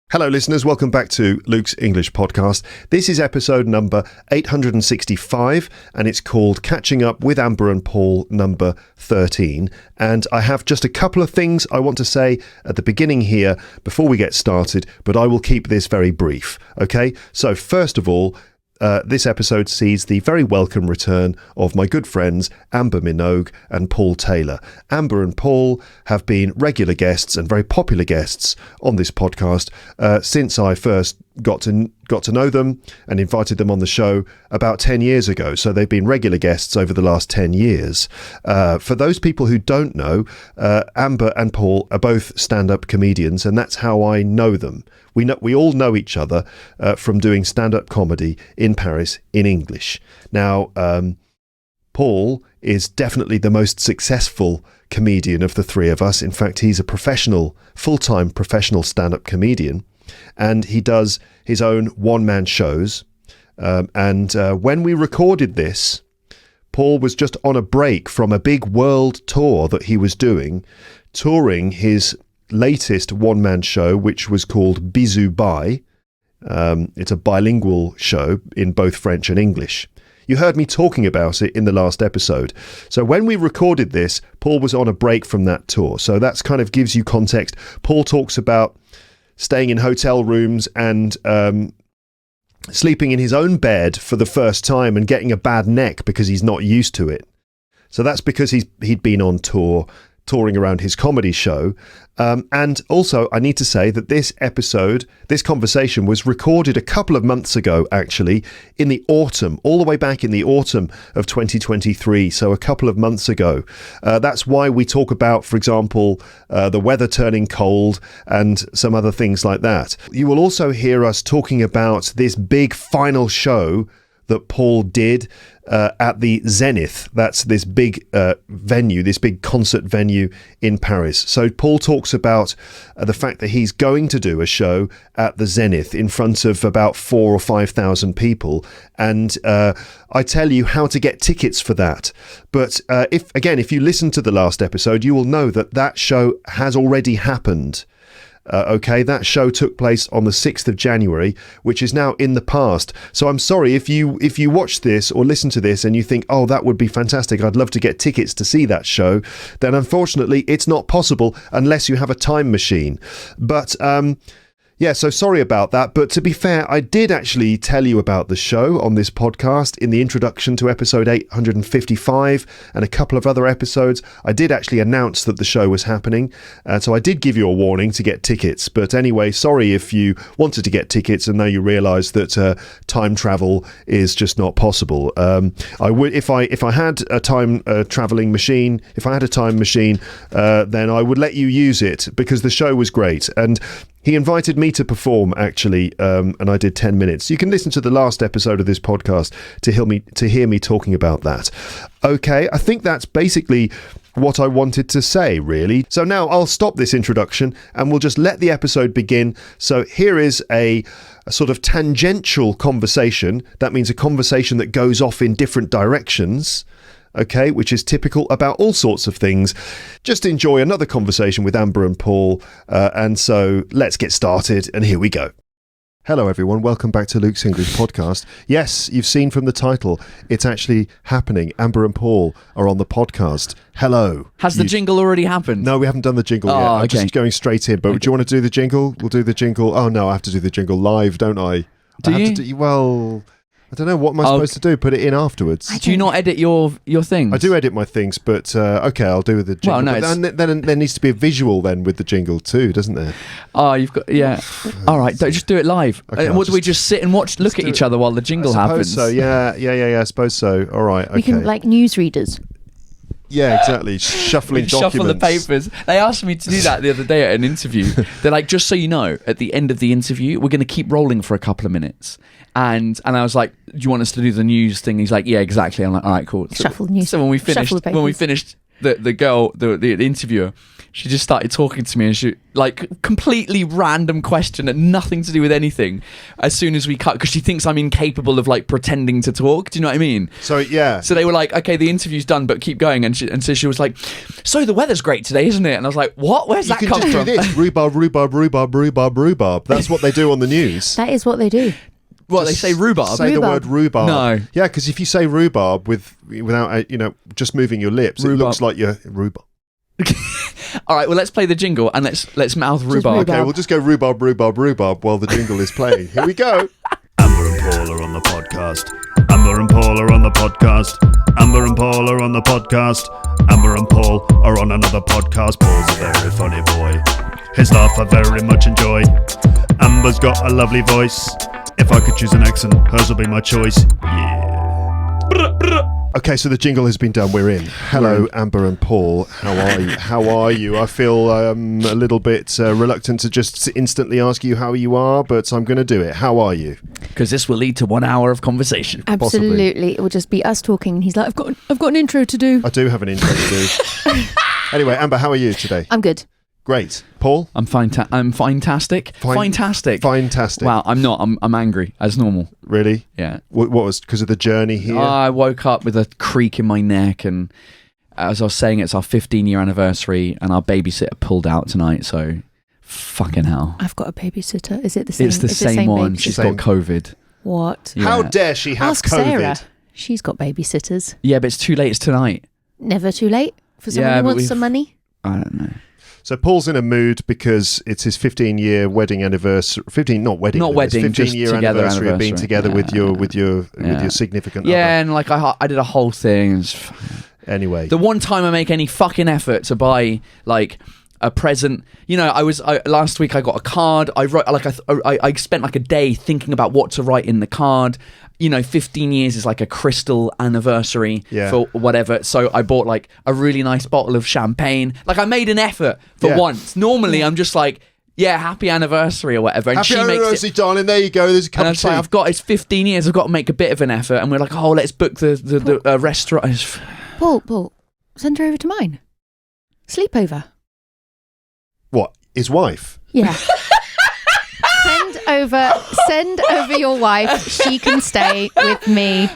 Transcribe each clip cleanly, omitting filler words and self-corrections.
Hello listeners, welcome back to Luke's English podcast. This is episode number 865 and it's called Catching Up with Amber and Paul number 13. And I have just a couple of things I want to say at the beginning here before we get started, but I will keep this very brief. Okay, so first of all, this episode sees the very welcome return of my good friends Amber Minogue and Paul Taylor. Amber and Paul have been regular guests and very popular guests on this podcast since I first got to know them and invited them on the show about 10 years ago. So they've been regular guests over the last 10 years. For those people who don't know, Amber and Paul are both stand-up comedians, and that's how I know them. We all know each other from doing stand-up comedy in Paris in English. Now, Paul is definitely the most successful comedian of the three of us. In fact, he's a full-time professional stand-up comedian, and he does his own one-man shows. And when we recorded this, Paul was just on a break from a big world tour that he was doing, touring his latest one-man show, which was called Bisous Bye. It's a bilingual show in both French and English. You heard me talking about it in the last episode. So when we recorded this, Paul was on a break from that tour. So that's kind of gives you context. Paul talks about staying in hotel rooms and sleeping in his own bed for the first time and getting a bad neck because he's not used to it. So that's because he'd been on tour, touring around his comedy show. And also, I need to say that this conversation was recorded a couple of months ago, actually, in the autumn, all the way back in the autumn of 2023, so a couple of months ago. That's why we talk about, for example, the weather turning cold and some other things like that. You will also hear us talking about this big final show that Paul did at the Zenith. That's this big venue, this big concert venue in Paris. So Paul talks about the fact that he's going to do a show at the Zenith in front of about 4,000 or 5,000 people. And I tell you how to get tickets for that. But if you listen to the last episode, you will know that show has already happened. Okay, that show took place on the 6th of January, which is now in the past. So I'm sorry if you watch this or listen to this and you think, oh, that would be fantastic, I'd love to get tickets to see that show, then unfortunately it's not possible unless you have a time machine. But yeah, so sorry about that. But to be fair, I did actually tell you about the show on this podcast in the introduction to episode 855 and a couple of other episodes. I did actually announce that the show was happening. So I did give you a warning to get tickets. But anyway, sorry if you wanted to get tickets and now you realise that time travel is just not possible. I would, if I had a time travelling machine, if I had a time machine, then I would let you use it because the show was great. And he invited me to perform, actually, and I did 10 minutes. You can listen to the last episode of this podcast to hear me talking about that. Okay, I think that's basically what I wanted to say, really. So now I'll stop this introduction and we'll just let the episode begin. So here is a sort of tangential conversation. That means a conversation that goes off in different directions. Okay, which is typical about all sorts of things. Just enjoy another conversation with Amber and Paul. And so let's get started. And here we go. Hello, everyone. Welcome back to Luke's English podcast. Yes, you've seen from the title, it's actually happening. Amber and Paul are on the podcast. Hello. Has the jingle already happened? No, we haven't done the jingle yet. I'm just going straight in. But do you want to do the jingle? We'll do the jingle. Oh, no, I have to do the jingle live, don't I? Do you? Well, I don't know. What am I supposed to do? Put it in afterwards? Do you not edit your things? I do edit my things, but okay, I'll do the jingle. Well, no, then there needs to be a visual then with the jingle too, doesn't there? Oh, you've got, yeah. All right, just do it live. Okay, what do we just sit and look at each other while the jingle happens? So yeah, I suppose so. All right, okay. We can like newsreaders. Yeah, exactly. Shuffling documents. Shuffle the papers. They asked me to do that the other day at an interview. They're like, just so you know, at the end of the interview, we're going to keep rolling for a couple of minutes. And I was like, do you want us to do the news thing? He's like, yeah, exactly. I'm like, all right, cool. Shuffle news. So when we finished, the girl, the interviewer, she just started talking to me, and she like completely random question that nothing to do with anything. As soon as we cut, because she thinks I'm incapable of like pretending to talk. Do you know what I mean? So yeah. So they were like, okay, the interview's done, but keep going. And so she was like, so the weather's great today, isn't it? And I was like, what? Where's that come from? You can just do this. Rhubarb, rhubarb, rhubarb, rhubarb, rhubarb. That's what they do on the news. That is what they do. What, they say rhubarb? Say the word rhubarb. No. Yeah, because if you say rhubarb without just moving your lips, Rhubarb. it looks like you're rhubarb. All right, well, let's play the jingle and let's mouth rhubarb. Okay, we'll just go rhubarb, rhubarb, rhubarb while the jingle is playing. Here we go. Amber and Paul are on the podcast. Amber and Paul are on the podcast. Amber and Paul are on the podcast. Amber and Paul are on another podcast. Paul's a very funny boy. His laugh I very much enjoy. Amber's got a lovely voice. If I could choose an accent, hers will be my choice. Yeah. Okay, so the jingle has been done. We're in. Hello, Amber and Paul. How are you? How are you? I feel a little bit reluctant to just instantly ask you how you are, but I'm going to do it. How are you? Because this will lead to 1 hour of conversation. Absolutely. Possibly. It will just be us talking, and he's like, I've got an intro to do. I do have an intro to do. Anyway, Amber, how are you today? I'm good. Great. Paul? I'm fantastic. Fantastic. Fantastic. Wow, I'm not. I'm angry as normal. Really? Yeah. What was because of the journey here? I woke up with a creak in my neck, and as I was saying, it's our 15-year anniversary, and our babysitter pulled out tonight. So, fucking hell. I've got a babysitter. Is it the same? It's the same one. babysitter? She's got COVID. What? Yeah. How dare she have Ask COVID? Sarah. She's got babysitters. Yeah, but it's too late. It's tonight. Never too late for someone Yeah, who but wants some money. I don't know. So Paul's in a mood because it's his 15-year wedding anniversary. 15, not wedding. Not wedding, 15-year just together anniversary of being anniversary. together Yeah. with your significant Yeah, other. and like I did a whole thing. Anyway, The one time I make any fucking effort to buy like a present, last week I got a card. I wrote I spent like a day thinking about what to write in the card. 15 years is like a crystal anniversary for whatever. So I bought like a really nice bottle of champagne. Like I made an effort for once. Normally I'm just like, yeah, happy anniversary or whatever. And happy she anniversary, makes it, darling. There you go. There's a cup and of it's tea. like, it's 15 years. I've got to make a bit of an effort. And we're like, oh, let's book the restaurant. Paul, send her over to mine. Sleepover. What? His wife? Yeah. Send over your wife. She can stay with me.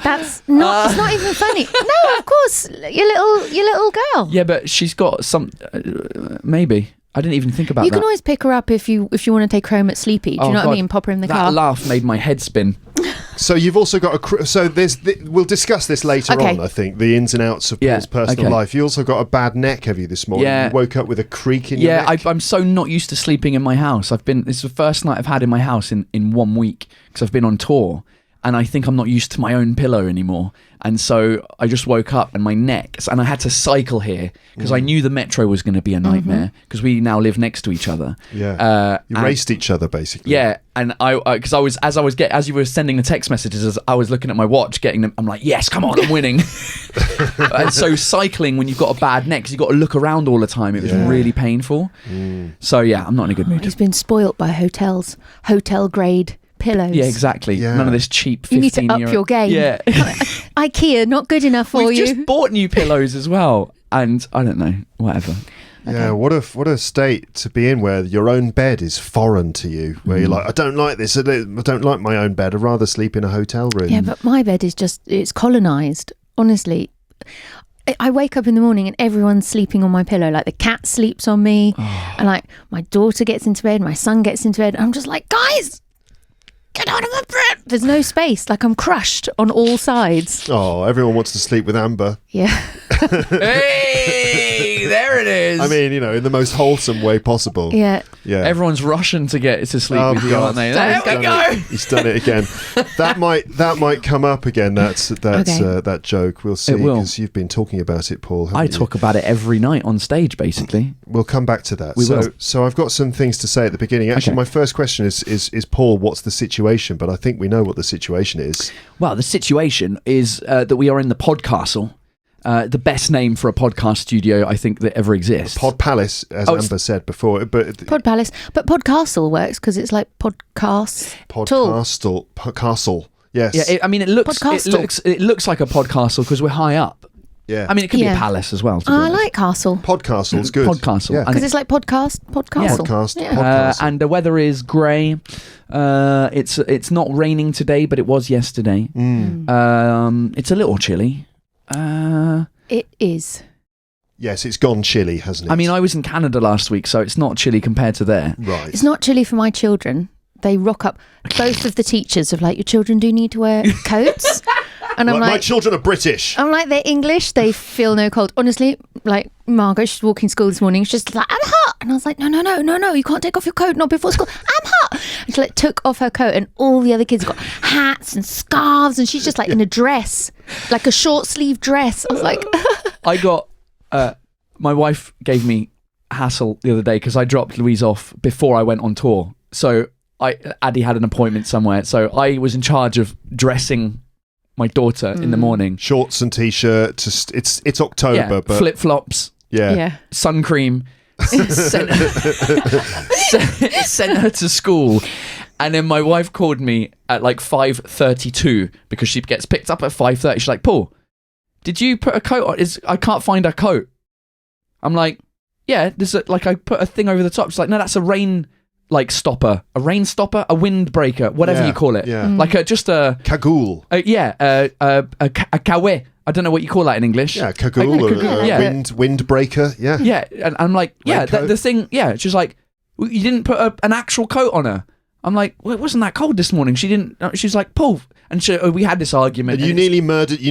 That's not. It's not even funny. No, of course, your little girl. Yeah, but she's got some. Maybe I didn't even think about You that. can always pick her up if you want to take her home at Sleepy. Do you know what I mean? Pop her in the that car. laugh made my head spin. So you've also got we'll discuss this later Okay. on, I think, the ins and outs of Paul's personal life. You also got a bad neck, have you, this morning? Yeah. You woke up with a creak in your neck? I'm so not used to sleeping in my house. This is the first night I've had in my house in 1 week because I've been on tour, and I think I'm not used to my own pillow anymore. And so I just woke up and my neck, and I had to cycle here because I knew the metro was going to be a nightmare because we now live next to each other. Yeah. You raced each other, basically. Yeah, and because as you were sending the text messages, I was looking at my watch, getting them. I'm like, yes, come on, I'm winning. And so cycling when you've got a bad neck, 'cause you've got to look around all the time. It was really painful. So yeah, I'm not in a good mood. He's been spoilt by hotels, hotel grade pillows. Yeah, exactly. Yeah. None of this cheap 15-year. You need to up your game. Yeah. IKEA, not good enough for We've you. just bought new pillows as well, and I don't know, whatever. Yeah, what a state to be in where your own bed is foreign to you, where you're like, I don't like this, I don't like my own bed, I'd rather sleep in a hotel room. Yeah, but my bed is it's colonised. Honestly, I wake up in the morning and everyone's sleeping on my pillow. Like the cat sleeps on me, and like my daughter gets into bed, my son gets into bed. And I'm just like, guys, get out of my bed. There's no space. Like I'm crushed on all sides. Oh, everyone wants to sleep with Amber. Yeah. Hey, there it is. I mean, in the most wholesome way possible. Yeah. Yeah. Everyone's rushing to get to sleep Oh, with you, God. aren't they? He's There we done go. it. He's done it again. That might come up again. That's Okay. that joke. We'll see, It will. because you've been talking about it, Paul. I haven't you? talk about it every night on stage, basically. We'll come back to that. We will. So I've got some things to say at the beginning. Actually, Okay. my first question is Paul, what's the situation? But I think we know what the situation is. Well, the situation is that we are in the Podcastle, the best name for a podcast studio I think that ever exists. Pod Palace, as Amber said before, but Pod Palace, but Podcastle works because it's like podcast. Podcastle. Yes. Yeah, it looks Podcastle. like a podcastle because we're high up. Yeah. I mean, it could be a Yeah. palace as well. To be I honest. like Castle. Podcastle's good. Podcastle. Yeah. And Because it's like podcastle. Podcast. Yeah. Podcast. and the weather is grey. It's not raining today, but it was yesterday. It's a little chilly. It is. Yes, it's gone chilly, hasn't it? I mean, I was in Canada last week, so it's not chilly compared to there. right. It's not chilly for my children. They rock up. Both of the teachers of like, your children do need to wear coats. And I'm my like, children are British. I'm like, they're English. They feel no cold. Honestly, like Margaret, she's walking to school this morning. She's just like, I'm hot. And I was like, no. You can't take off your coat. Not before school. I'm hot. And she like took off her coat, and all the other kids got hats and scarves, and she's just like in a dress, like a short sleeve dress. I was like, I got my wife gave me hassle the other day because I dropped Louise off before I went on tour. So Addie had an appointment somewhere, so I was in charge of dressing my daughter in the morning. Shorts and t-shirt. It's October, but flip flops, yeah. sun cream. sent her to school, and then my wife called me at like 5:32 because she gets picked up at 5:30. She's like, Paul, did you put a coat on? I can't find a coat. I'm like, yeah, there's I put a thing over the top. She's like, no, that's a rain stopper, a windbreaker, whatever you call it. Yeah. Like just a cagoule. a kawe. I don't know what you call that in English. Yeah, cagoule or windbreaker. Yeah. Yeah, and I'm like, yeah, Raincoat. the thing, yeah. She's like, you didn't put an actual coat on her. I'm like, well, it wasn't that cold this morning. She didn't. She's like, Paul, and we had this argument. And you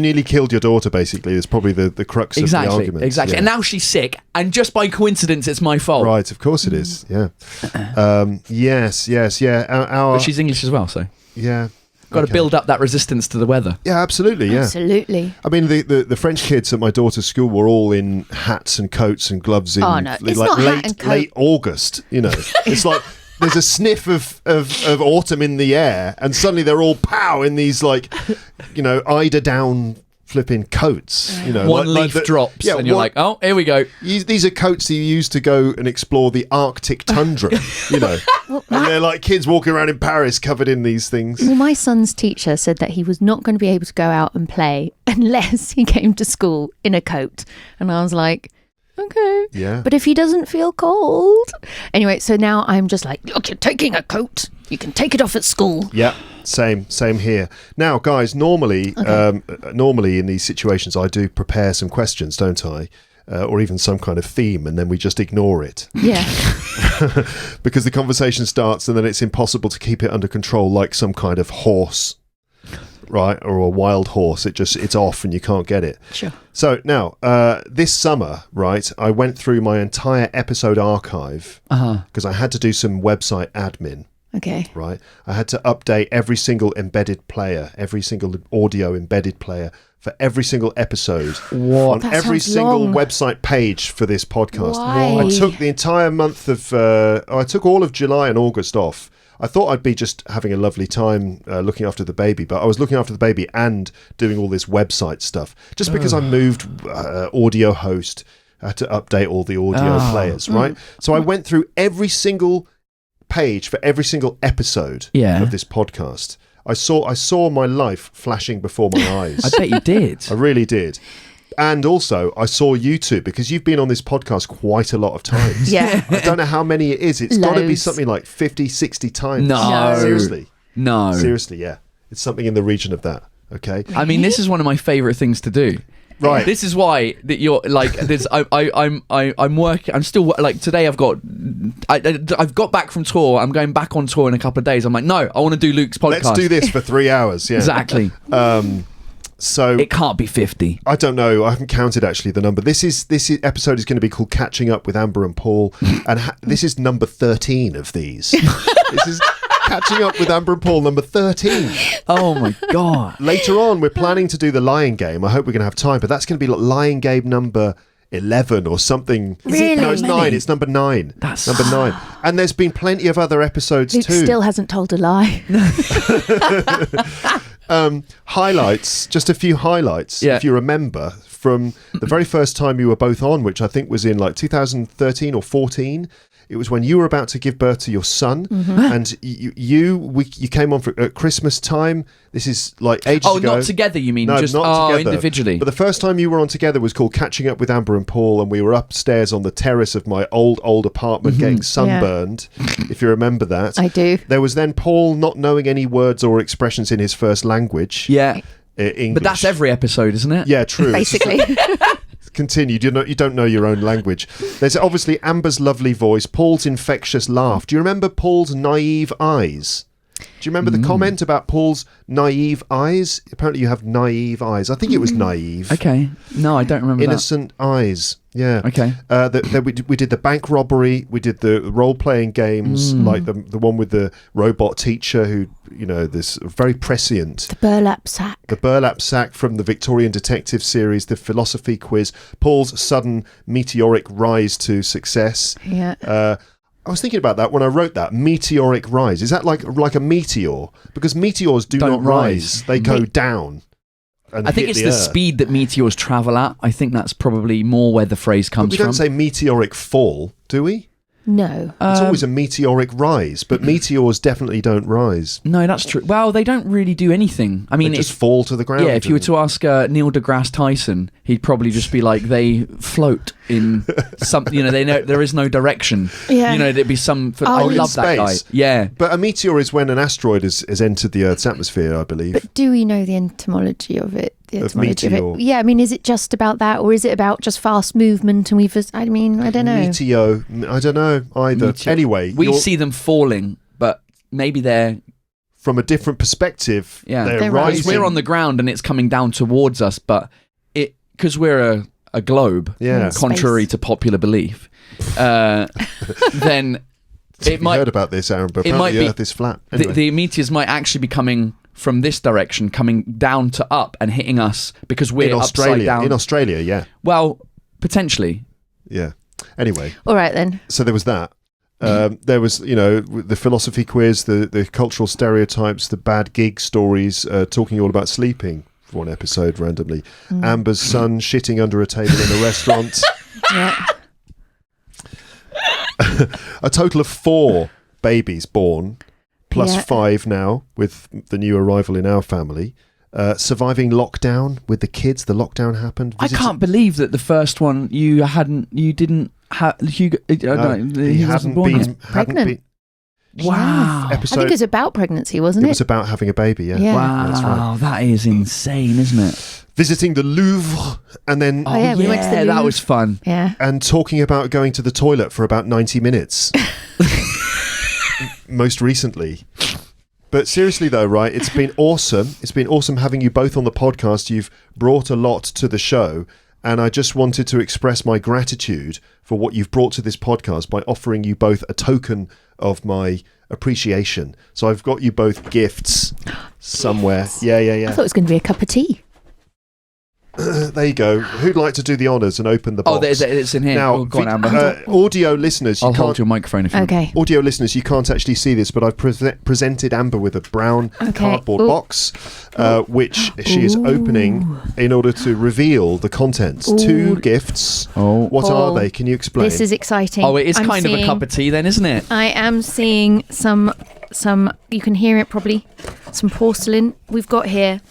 nearly killed your daughter. Basically, it's probably the crux of the argument. Exactly. Yeah. And now she's sick, and just by coincidence, it's my fault. Right, of course it is. Yeah. Yes. Yeah. But she's English as well, so yeah. got to build up that resistance to the weather. Yeah, absolutely. Yeah. Absolutely. I mean, the French kids at my daughter's school were all in hats and coats and gloves in It's not hat and coat. late August. You know, it's like there's a sniff of autumn in the air, and suddenly they're all pow in these eider down flipping coats. You know, One leaf drops, and you're like, oh, here we go. These are coats that you use to go and explore the Arctic tundra. You know, and they're like kids walking around in Paris covered in these things. Well, my son's teacher said that he was not going to be able to go out and play unless he came to school in a coat. And I was like, okay. Yeah. But if he doesn't feel cold. Anyway, so now I'm just like, look, you're taking a coat. You can take it off at school. Yeah. Same here. Now, guys, normally in these situations, I do prepare some questions, don't I? Or even some kind of theme, and then we just ignore it. Yeah. Because the conversation starts and then it's impossible to keep it under control, like some kind of horse, right? Or a wild horse. It's off and you can't get it. Sure. So now, this summer, right, I went through my entire episode archive because I had to do some website admin. Okay. Right. I had to update every single embedded player, every single audio embedded player for every single episode on That every sounds single long. website page for this podcast. Why? I took the entire month of, I took all of July and August off. I thought I'd be just having a lovely time looking after the baby, but I was looking after the baby and doing all this website stuff. Just because I moved audio host, I had to update all the audio players, right? So I went through every single page for every single episode of this podcast. I saw my life flashing before my eyes. I bet you did. I really did. And also I saw YouTube, because you've been on this podcast quite a lot of times. Yeah. I don't know how many it is. It's got to be Loads. something like 50, 60 times. No. Seriously. No. Seriously, yeah. It's something in the region of that. Okay. I mean, this is one of my favourite things to do. Right. This is why that you're like this. I'm working. I'm still like today. I've got back from tour. I'm going back on tour in a couple of days. I'm like, no, I want to do Luke's podcast. Let's do this for 3 hours. Yeah. Exactly. So It can't be 50. I don't know. I haven't counted actually the number. This episode is going to be called Catching Up with Amber and Paul, and this is number 13 of these. This is Catching Up with Amber and Paul number 13. Oh my god. Later on, we're planning to do the Lying Game. I hope we're going to have time, but that's going to be like Lying Game number 11 or something. Really? No, it's 9. It's number 9. That's number 9. And there's been plenty of other episodes Luke too. still hasn't told a lie. Highlights, just a few highlights, if you remember, from the very first time you were both on, which I think was in like 2013 or 14. It was when you were about to give birth to your son, and you came on at Christmas time. This is like ages ago. Oh, not together, you mean? No, just not together. Individually. But the first time you were on together was called Catching Up with Amber and Paul, and we were upstairs on the terrace of my old apartment getting sunburned, if you remember that. I do. There was then Paul not knowing any words or expressions in his first language. Yeah. English. But that's every episode, isn't it? Yeah, true. Basically. Continue. You don't know your own language. There's obviously Amber's lovely voice, Paul's infectious laugh. Do you remember Paul's naive eyes? Do you remember the comment about Paul's naive eyes? Apparently you have naive eyes. I think it was naive. Okay. No, I don't remember Innocent eyes. Yeah. Okay. We did the bank robbery. We did the role-playing games, like the one with the robot teacher who, this very prescient. The burlap sack. The burlap sack from the Victorian Detective series, the philosophy quiz, Paul's sudden meteoric rise to success. Yeah. I was thinking about that when I wrote that, meteoric rise. Is that like a meteor? Because meteors don't not rise. They go down. I think it's the speed that meteors travel at. I think that's probably more where the phrase comes from. We don't say meteoric fall, do we? No. It's always a meteoric rise, but meteors definitely don't rise. No, that's true. Well, they don't really do anything. I mean, they just fall to the ground. Yeah, if you were to ask Neil deGrasse Tyson, he'd probably just be like, they float in something. They know there is no direction. Yeah. There'd be some. I in love that guy. space. Yeah. But a meteor is when an asteroid has entered the Earth's atmosphere, I believe. But do we know the etymology of it? Meteor. Yeah, I mean, is it just about that, or is it about just fast movement? And I don't know. Meteor. I don't know either. Meteor. Anyway, we see them falling, but maybe they're from a different perspective. Yeah, they're rising. rising. We're on the ground and it's coming down towards us, but because we're a globe, contrary to popular belief, then it might. Heard about this, Aaron? But apparently the Earth is flat. Anyway. The meteors might actually be coming from this direction, coming down to up and hitting us because we're upside down. In Australia, yeah. Well, potentially. Yeah. Anyway. All right then. So there was that. There was, the philosophy quiz, the cultural stereotypes, the bad gig stories, talking all about sleeping for one episode randomly. Amber's son shitting under a table in a restaurant. Yeah. A total of 4 babies born. Plus 5 now with the new arrival in our family. Surviving lockdown with the kids. The lockdown happened. I can't believe that the first one you didn't have. He wasn't born yet. Pregnant. Wow. I think it was about pregnancy, wasn't it? It was about having a baby, yeah. Wow, that's right. That is insane, isn't it? Visiting the Louvre and then... we went to the Louvre. That was fun. Yeah. And talking about going to the toilet for about 90 minutes. Most recently. But seriously though, right, it's been awesome. It's been awesome having you both on the podcast. You've brought a lot to the show, and I just wanted to express my gratitude for what you've brought to this podcast by offering you both a token of my appreciation. So I've got you both gifts somewhere. Yeah. I thought it was going to be a cup of tea. There you go. Who'd like to do the honours and open the box? It's in here. Now, go on, Amber. Audio listeners, I'll hold your microphone if you want. Okay. Audio listeners, you can't actually see this, but I've presented Amber with a brown cardboard box, which she is opening in order to reveal the contents. 2 gifts. What are they? Can you explain? This is exciting. It is kind of a cup of tea then, isn't it? I am seeing some, you can hear it probably, some porcelain. We've got here,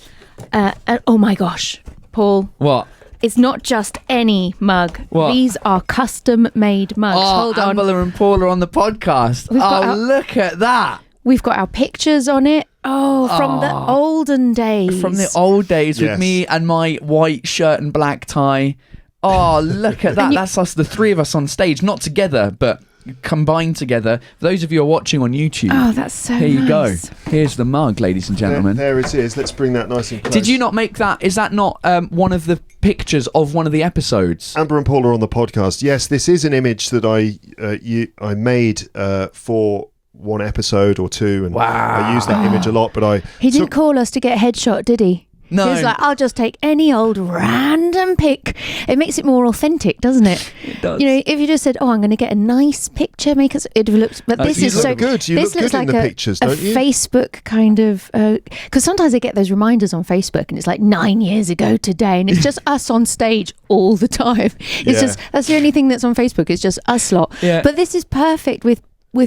oh my gosh, Paul. What? It's not just any mug. What? These are custom-made mugs. Hold on. Amber and Paul are on the podcast. Look at that. We've got our pictures on it. From the olden days. From the old days with me and my white shirt and black tie. Look at that. That's us, the 3 of us on stage. Not together, but combined together. For those of you who are watching on YouTube. That's so Here you nice. go. Here's the mug, ladies and gentlemen. There it is. Let's bring that nice and close. Did you not make that? Is that not one of the pictures of one of the episodes? Amber and Paul are on the podcast. Yes, this is an image that I made for one episode or 2, and I use that image a lot. But he didn't call us to get a headshot, did he? No. He's like, I'll just take any old random pic. It makes it more authentic, doesn't it? It does. You know, if you just said, "Oh, I'm going to get a nice picture," it looks. But this you is look so good. You this look looks good in like the a, pictures, a don't you? Facebook kind of. Because sometimes I get those reminders on Facebook, and it's like 9 years ago today, and it's just us on stage all the time. It's just that's the only thing that's on Facebook. It's just us lot. Yeah. But this is perfect with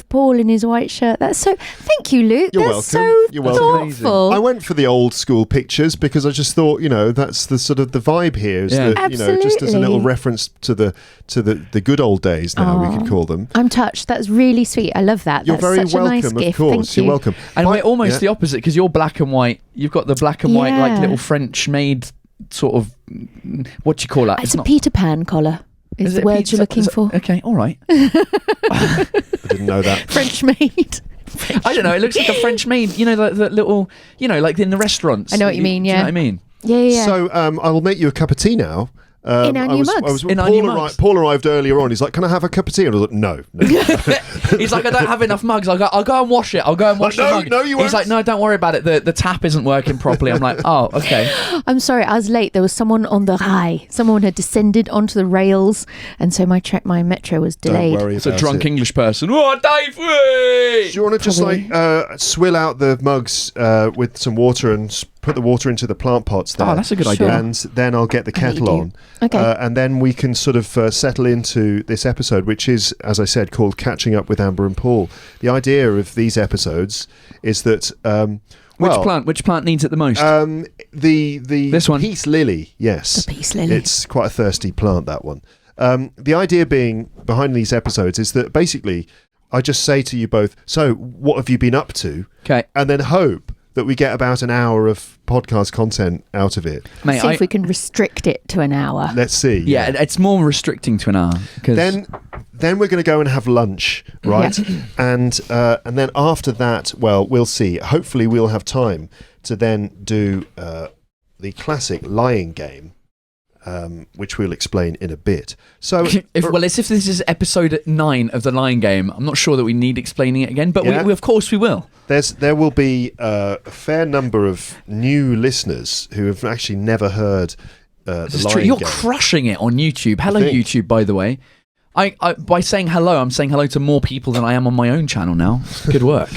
Paul in his white shirt. That's so. Thank you, Luke. You're That's welcome. so You're welcome. thoughtful. I went for the old school pictures because I just thought, that's the sort of the vibe here. Is Yeah. that, just as a little Absolutely. reference to the good old days now, we could call them. I'm touched. That's really sweet. I love that. You're That's very such a nice welcome, of gift. course. Thank You're you. welcome. And we're almost yeah. the opposite because you're black and white. You've got the black and white, like Yeah. little French made sort of, what do you call that? It's a Peter Pan collar. Is the it word pizza? you're looking for? Okay, all right. I didn't know that. French made. I don't know. It looks like a French maid. You know, the little, like in the restaurants. I know what you mean, Do you know yeah. what I mean? Yeah. So I will make you a cup of tea now. In our new mugs. In our new mugs. Paul arrived earlier on. He's like, "Can I have a cup of tea?" And I was like, "No." He's like, I don't have enough mugs. I'll go and wash it. I'll go and wash no, the mug. no, you He's won't. like, no, don't worry about it. The tap isn't working properly. I'm like, oh, okay. I'm sorry, I was late. There was someone on the high. Someone had descended onto the rails, and so my metro was delayed. Don't worry It's a about drunk it. English person. Oh, Dave! Whee! Do you want to just swill out the mugs with some water and put the water into the plant pots there? Oh, that's a good Sure. idea. And then I'll get the I bet you kettle do. on. Okay. And then we can sort of settle into this episode, which is, as I said, called Catching Up with Amber and Paul. The idea of these episodes is that... Which plant needs it the most? the This one? peace lily, yes. The peace lily. It's quite a thirsty plant, that one. The idea being behind these episodes is that basically I just say to you both, so what have you been up to? Okay. And then hope that we get about an hour of podcast content out of it. Mate, See if we can restrict it to an hour. Let's see. yeah, it's more restricting to an hour. Then we're going to go and have lunch, right? And then after that, well, we'll see. Hopefully we'll have time to then do the classic lying game, which we'll explain in a bit. So, if this is episode 9 of the Lion Game, I'm not sure that we need explaining it again, but Yeah. we of course we will. there will be a fair number of new listeners who have actually never heard the This is lying true. You're game. crushing it on YouTube. Hello, think. YouTube, by the way. I by saying hello, I'm saying hello to more people than I am on my own channel now. Good work.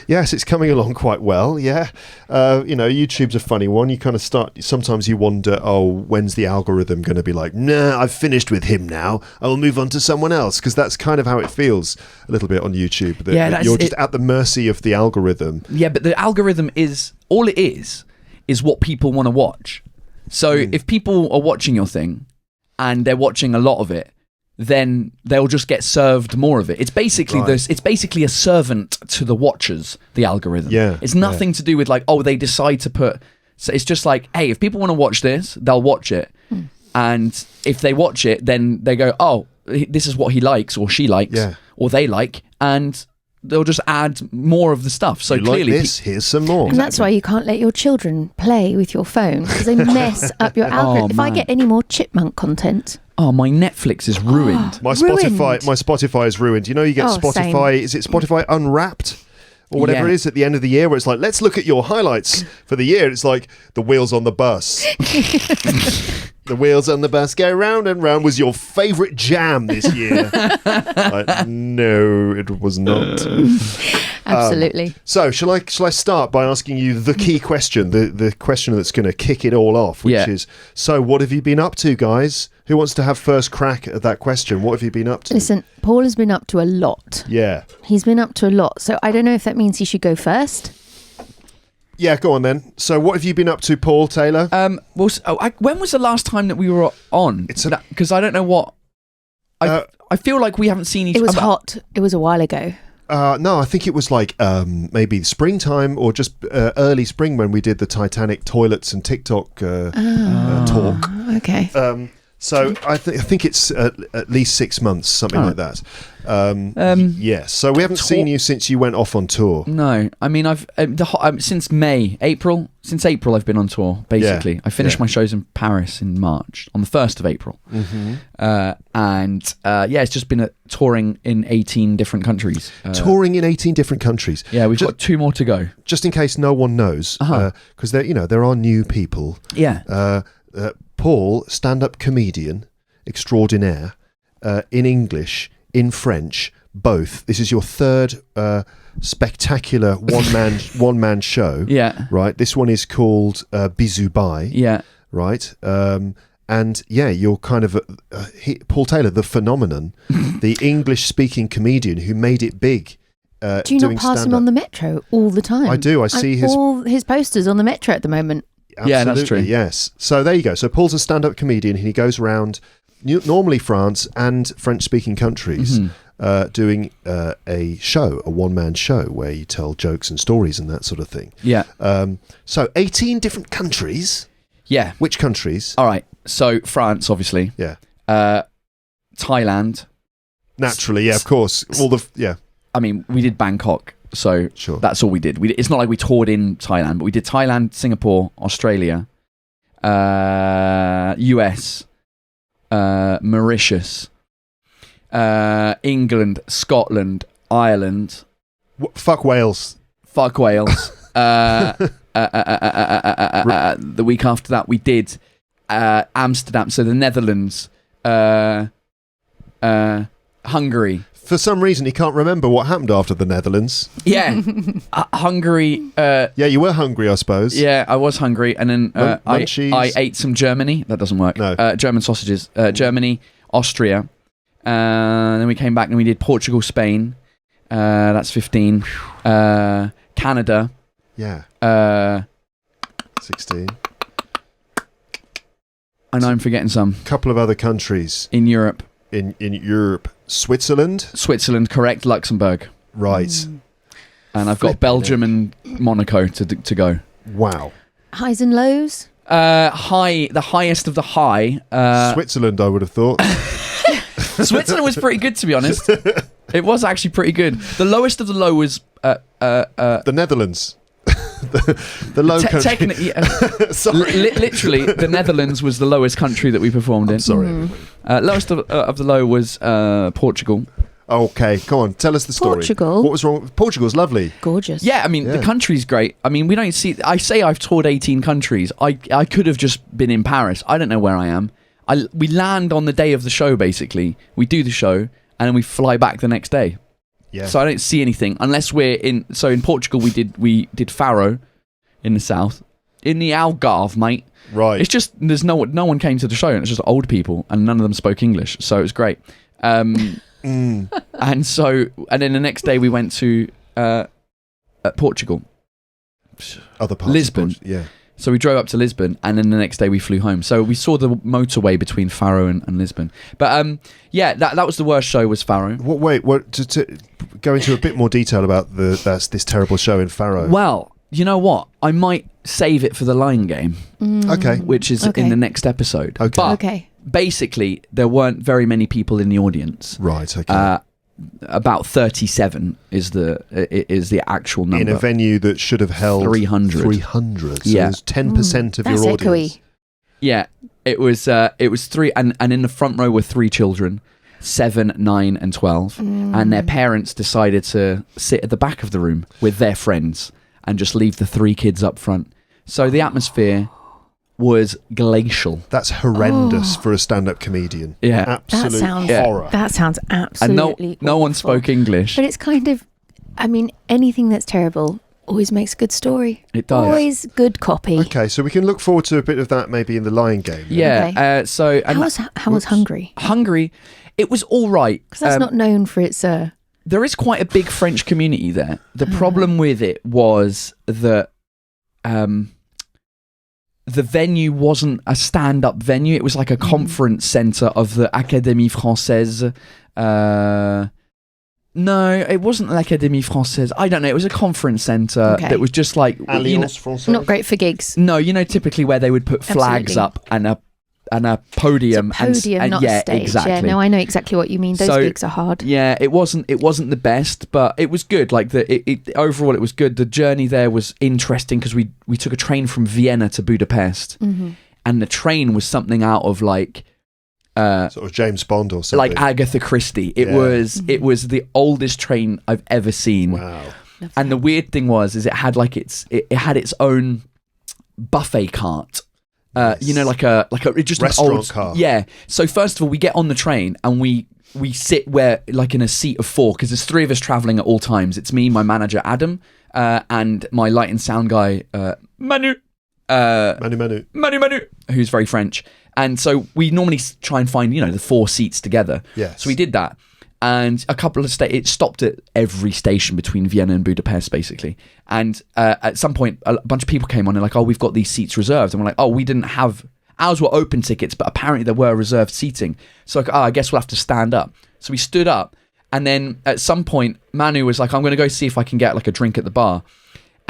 Yes, it's coming along quite well. Yeah, YouTube's a funny one. You kind of sometimes you wonder, when's the algorithm going to be like, nah, I've finished with him now. I will move on to someone else, because that's kind of how it feels a little bit on YouTube. That you're just at the mercy of the algorithm. Yeah, but the algorithm is all it is what people want to watch. So if people are watching your thing and they're watching a lot of it, then they'll just get served more of it. It's basically Right. it's basically a servant to the watchers, the algorithm. Yeah, It's nothing to do with like, they decide to put. So it's just like, hey, if people want to watch this, they'll watch it. And if they watch it, then they go, this is what he likes or she likes or they like, and they'll just add more of the stuff. So You clearly, like this? Here's some more. And that's why you can't let your children play with your phone, because they mess up your algorithm. If I man. get any more chipmunk content, my Netflix is ruined. My Ruined. Spotify is ruined. You know, you get Spotify. Is it Spotify Unwrapped? Or whatever Yeah. it is at the end of the year, where it's like, let's look at your highlights for the year. It's like the wheels on the bus. The wheels on the bus go round and round was your favourite jam this year. Like, no, it was not. absolutely. So shall I start by asking you the key question, the question that's going to kick it all off, which is, so what have you been up to, guys? Who wants to have first crack at that question? What have you been up to? Listen, Paul has been up to a lot. Yeah. He's been up to a lot. So I don't know if that means he should go first. Yeah, go on then. So what have you been up to, Paul Taylor? When was the last time that we were on? Because I don't know what. I feel like we haven't seen each other. It was hot. It was a while ago. No, I think it was like maybe springtime or just early spring when we did the Titanic toilets and TikTok talk. Okay. So I think it's at least 6 months, something like that. Yes. So we haven't seen you since you went off on tour. No, I mean I've since April I've been on tour. Basically, Yeah. I finished my shows in Paris in March on the 1st of April, it's just been touring in 18 different countries. Touring in 18 different countries. Yeah, we've got 2 more to go. Just in case no one knows, because there are new people. Yeah. Paul, stand-up comedian extraordinaire, in English, in French, both. This is your third spectacular one-man show. Yeah. Right. This one is called Bisous Bye. Yeah. Right. And yeah, you're kind of Paul Taylor, the phenomenon, the English-speaking comedian who made it big. Do you not pass him on the metro all the time? I do. I see all his posters on the metro at the moment. Absolutely, yeah, that's true. Yes. So there you go. So Paul's a stand-up comedian and he goes around normally France and French-speaking countries doing a show, a one-man show where you tell jokes and stories and that sort of thing. Yeah. So 18 different countries. Yeah. Which countries? All right. So France, obviously. Yeah. Thailand. Naturally, yeah, of course. I mean, we did Bangkok. So sure. That's all we did. It's not like we toured in Thailand, but we did Thailand, Singapore, Australia, US, Mauritius, England, Scotland, Ireland. Fuck Wales. Fuck Wales. The week after that, we did Amsterdam, so the Netherlands, Hungary. For some reason, he can't remember what happened after the Netherlands. Yeah, Hungary. Yeah, you were hungry, I suppose. Yeah, I was hungry, and then I ate some Germany. That doesn't work. No. German sausages. Germany, Austria. Then we came back and we did Portugal, Spain. That's 15. Canada. Yeah. 16. And I'm forgetting some. Couple of other countries. In Europe. In Europe. Switzerland, correct. Luxembourg. Right. And I've got Belgium and Monaco to go. Wow. Highs and lows? The highest of the high. Switzerland, I would have thought. Switzerland was pretty good, to be honest. It was actually pretty good. The lowest of the low was... the Netherlands. the low country. Technically, literally, the Netherlands was the lowest country that we performed in. I'm sorry. Lowest of the low was Portugal. Okay, come on, tell us the story. Portugal? What was wrong? Portugal's lovely. Gorgeous. Yeah, I mean, the country's great. I mean, we don't see... I say I've toured 18 countries. I could have just been in Paris. I don't know where I am. We land on the day of the show, basically. We do the show, and then we fly back the next day. Yeah. So I don't see anything unless we're in. So in Portugal we did Faro, in the south, in the Algarve, mate. Right. It's just no one came to the show, and it's just old people, and none of them spoke English, so it was great. And then the next day we went to Portugal, other parts. Lisbon. Of yeah. So we drove up to Lisbon, and then the next day we flew home. So we saw the motorway between Faro and Lisbon. But that was the worst show, was Faro. To go into a bit more detail about this terrible show in Faro. Well, you know what? I might save it for the line game. Okay. Which is in the next episode. Okay. But basically, there weren't very many people in the audience. Right. Okay. About 37 is the actual number. In a venue that should have held 300. 300. So Yeah. it's 10% of your That's audience. echoey. Yeah, it was 3, and in the front row were 3 children, 7, 9, and 12, and their parents decided to sit at the back of the room with their friends and just leave the 3 kids up front. So the atmosphere was glacial. That's horrendous for a stand-up comedian. Yeah. Absolute horror. That sounds absolutely And no one awful. spoke English. But it's kind of, I mean, anything that's terrible always makes a good story. It does. Always good copy. Okay, so we can look forward to a bit of that maybe in the Lion Game. Yeah. Okay. So and How was Hungary? Hungary, it was all right. Because that's not known for its... There is quite a big French community there. The problem with it was that the venue wasn't a stand-up venue. It was like a conference centre of the Académie Française. No, it wasn't l'Académie Française. I don't know. It was a conference centre that was just like... Alliance Française? Not great for gigs. No, typically where they would put flags Absolutely. up and a podium. It's a podium, not a stage. Exactly. Yeah, no, I know exactly what you mean. Those gigs are hard. Yeah, it wasn't the best, but it was good. Like overall, it was good. The journey there was interesting because we took a train from Vienna to Budapest, and the train was something out of like sort of James Bond or something, like Agatha Christie. It was the oldest train I've ever seen. Wow. And the weird thing was, it had like it had its own buffet cart. You know, like a just restaurant an old car. Yeah. So first of all, we get on the train and we sit where like in a seat of 4 because there's 3 of us traveling at all times. It's me, my manager Adam, and my light and sound guy Manu, who's very French. And so we normally try and find the 4 seats together. Yes. So we did that. And a couple of it stopped at every station between Vienna and Budapest, basically. And at some point, a bunch of people came on and like, oh, we've got these seats reserved. And we're like, oh, we didn't have ours were open tickets, but apparently there were reserved seating. So like, I guess we'll have to stand up. So we stood up, and then at some point, Manu was like, I'm going to go see if I can get like a drink at the bar.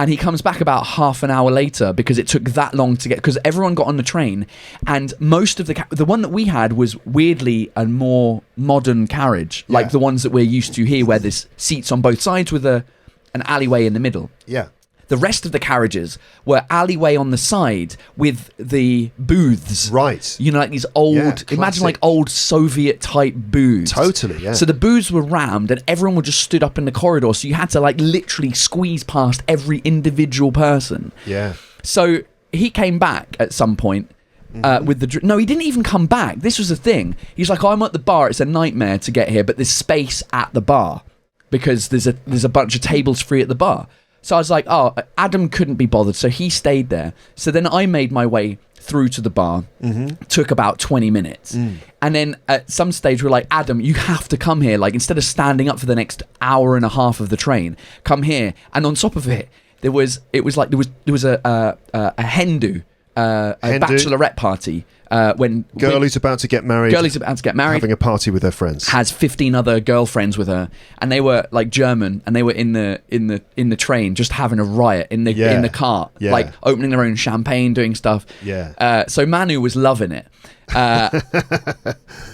And he comes back about half an hour later because it took that long to get, because everyone got on the train, and most of the one that we had was weirdly a more modern carriage, like the ones that we're used to here, where there's seats on both sides with an alleyway in the middle. Yeah. The rest of the carriages were alleyway on the side with the booths. Right. Like these old, imagine like old Soviet type booths. Totally, yeah. So the booths were rammed and everyone would just stood up in the corridor. So you had to like literally squeeze past every individual person. Yeah. So he came back at some point with the... No, he didn't even come back. This was the thing. He's like, I'm at the bar. It's a nightmare to get here, but there's space at the bar because there's a bunch of tables free at the bar. So I was like, oh, Adam couldn't be bothered, so he stayed there. So then I made my way through to the bar. Took about 20 minutes. And then at some stage we're like, Adam, you have to come here. Like, instead of standing up for the next hour and a half of the train, come here. And on top of it, there was a hen do, a bachelorette party. When girl who's about to get married, having a party with her friends, has 15 other girlfriends with her, and they were like German, and they were in the train just having a riot in the car, like opening their own champagne, doing stuff. So Manu was loving it. And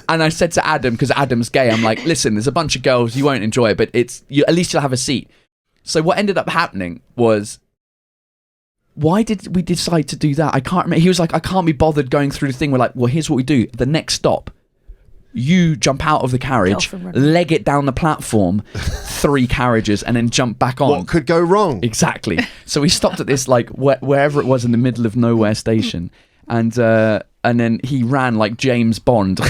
I said to Adam, because Adam's gay, I'm like, listen, there's a bunch of girls, you won't enjoy it, but at least you'll have a seat. So what ended up happening was, why did we decide to do that? I can't remember. He was like, I can't be bothered going through the thing. We're like, well, here's what we do. The next stop, you jump out of the carriage, leg it down the platform, 3 carriages, and then jump back on. What could go wrong? Exactly. So we stopped at this, like, wherever it was in the middle of nowhere station. And then he ran like James Bond.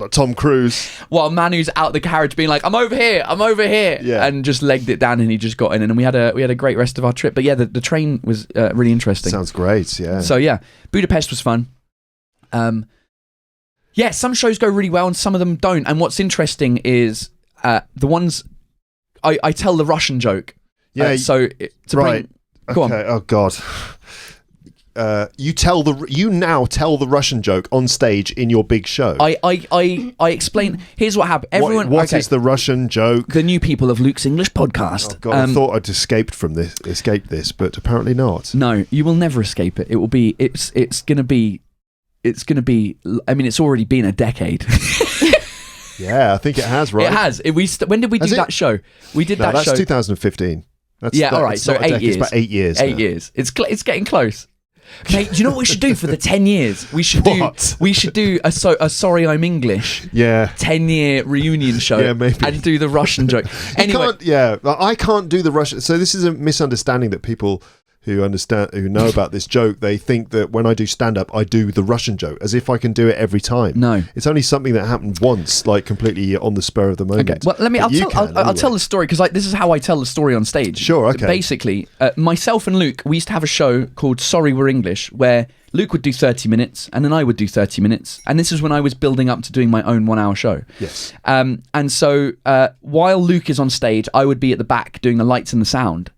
Like Tom Cruise. While Manu's out the carriage being like, I'm over here, and just legged it down, and he just got in, and we had a great rest of our trip. But yeah, the train was really interesting. Sounds great. Yeah. So yeah, Budapest was fun. Some shows go really well and some of them don't. And what's interesting is the ones I tell the Russian joke. Yeah. Go on. Oh God. You now tell the Russian joke on stage in your big show. I explain. Here's what happened. Everyone. What is the Russian joke? The new people of Luke's English podcast. Oh God, I thought I'd escaped this, but apparently not. No, you will never escape it. It will be. It's gonna be. I mean, it's already been a decade. Yeah, I think it has. Right. It has. When did we do that show? We did that show. That's 2015. All right. So 8 years. It's about 8 years. 8 years. It's getting close. Mate, do you know what we should do for the 10 years? We should do a Sorry I'm English 10-year reunion show. Yeah, maybe. And do the Russian joke. Anyway, I can't do the Russian. So this is a misunderstanding that people who know about this joke, they think that when I do stand-up, I do the Russian joke, as if I can do it every time. No. It's only something that happened once, like completely on the spur of the moment. Okay, well, I'll tell the story, because this is how I tell the story on stage. Sure, okay. Basically, myself and Luke, we used to have a show called Sorry We're English, where Luke would do 30 minutes, and then I would do 30 minutes. And this is when I was building up to doing my own 1-hour show. Yes. And so while Luke is on stage, I would be at the back doing the lights and the sound.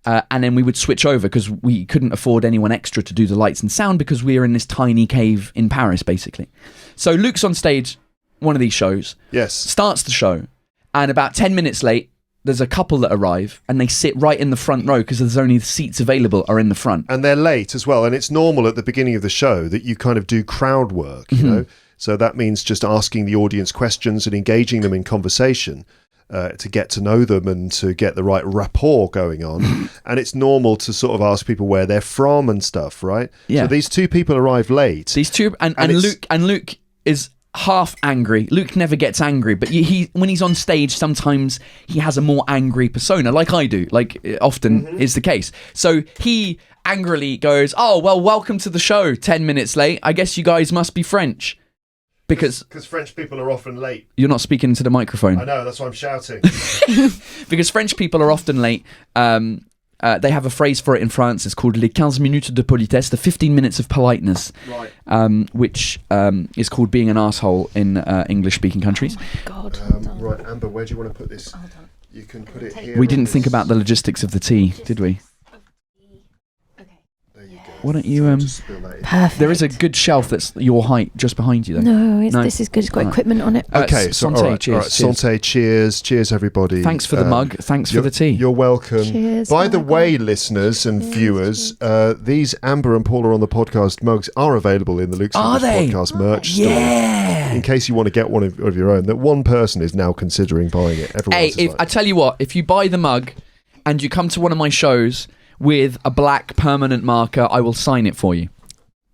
And then we would switch over because we couldn't afford anyone extra to do the lights and sound because we were in this tiny cave in Paris, basically. So Luke's on stage, one of these shows. Yes. Starts the show, and about 10 minutes late, there's a couple that arrive and they sit right in the front row because there's only the seats available are in the front. And they're late as well. And it's normal at the beginning of the show that you kind of do crowd work, you know? So that means just asking the audience questions and engaging them in conversation to get to know them and to get the right rapport going on. And it's normal to sort of ask people where they're from and stuff, right? Yeah. So these two people arrive late. These two, and Luke is half angry. Luke never gets angry, but he when he's on stage, sometimes he has a more angry persona, like I do, like often is the case. So he angrily goes, "Oh, well, welcome to the show, 10 minutes late. I guess you guys must be French." Because French people are often late. You're not speaking into the microphone. I know, that's why I'm shouting. Because French people are often late. They have a phrase for it in France. It's called les 15 minutes de politesse, the 15 minutes of politeness, Right. which is called being an asshole in English-speaking countries. Oh my God. Hold on. Right, Amber, where do you want to put this? Hold on. You can put it here. We on didn't think this. about the logistics of the tea, did we? Okay. There you go. Why don't you... Just spill that in. Perfect. There is a good shelf that's your height just behind you, though. No, No. this is good. It's got Alright. equipment on it. Okay, so Santé, all right, cheers, all right. cheers. Santé, cheers, everybody. Thanks for the mug. Thanks for the tea. You're welcome. Cheers. By Oh the my way, God. listeners and viewers, these Amber and Paula on the podcast mugs are available in the Luke's Are English they? podcast merch store. Yeah. In case you want to get one of your own, that one person is now considering buying it. Everyone Hey, else is I like, tell you what, if you buy the mug and you come to one of my shows with a black permanent marker, I will sign it for you.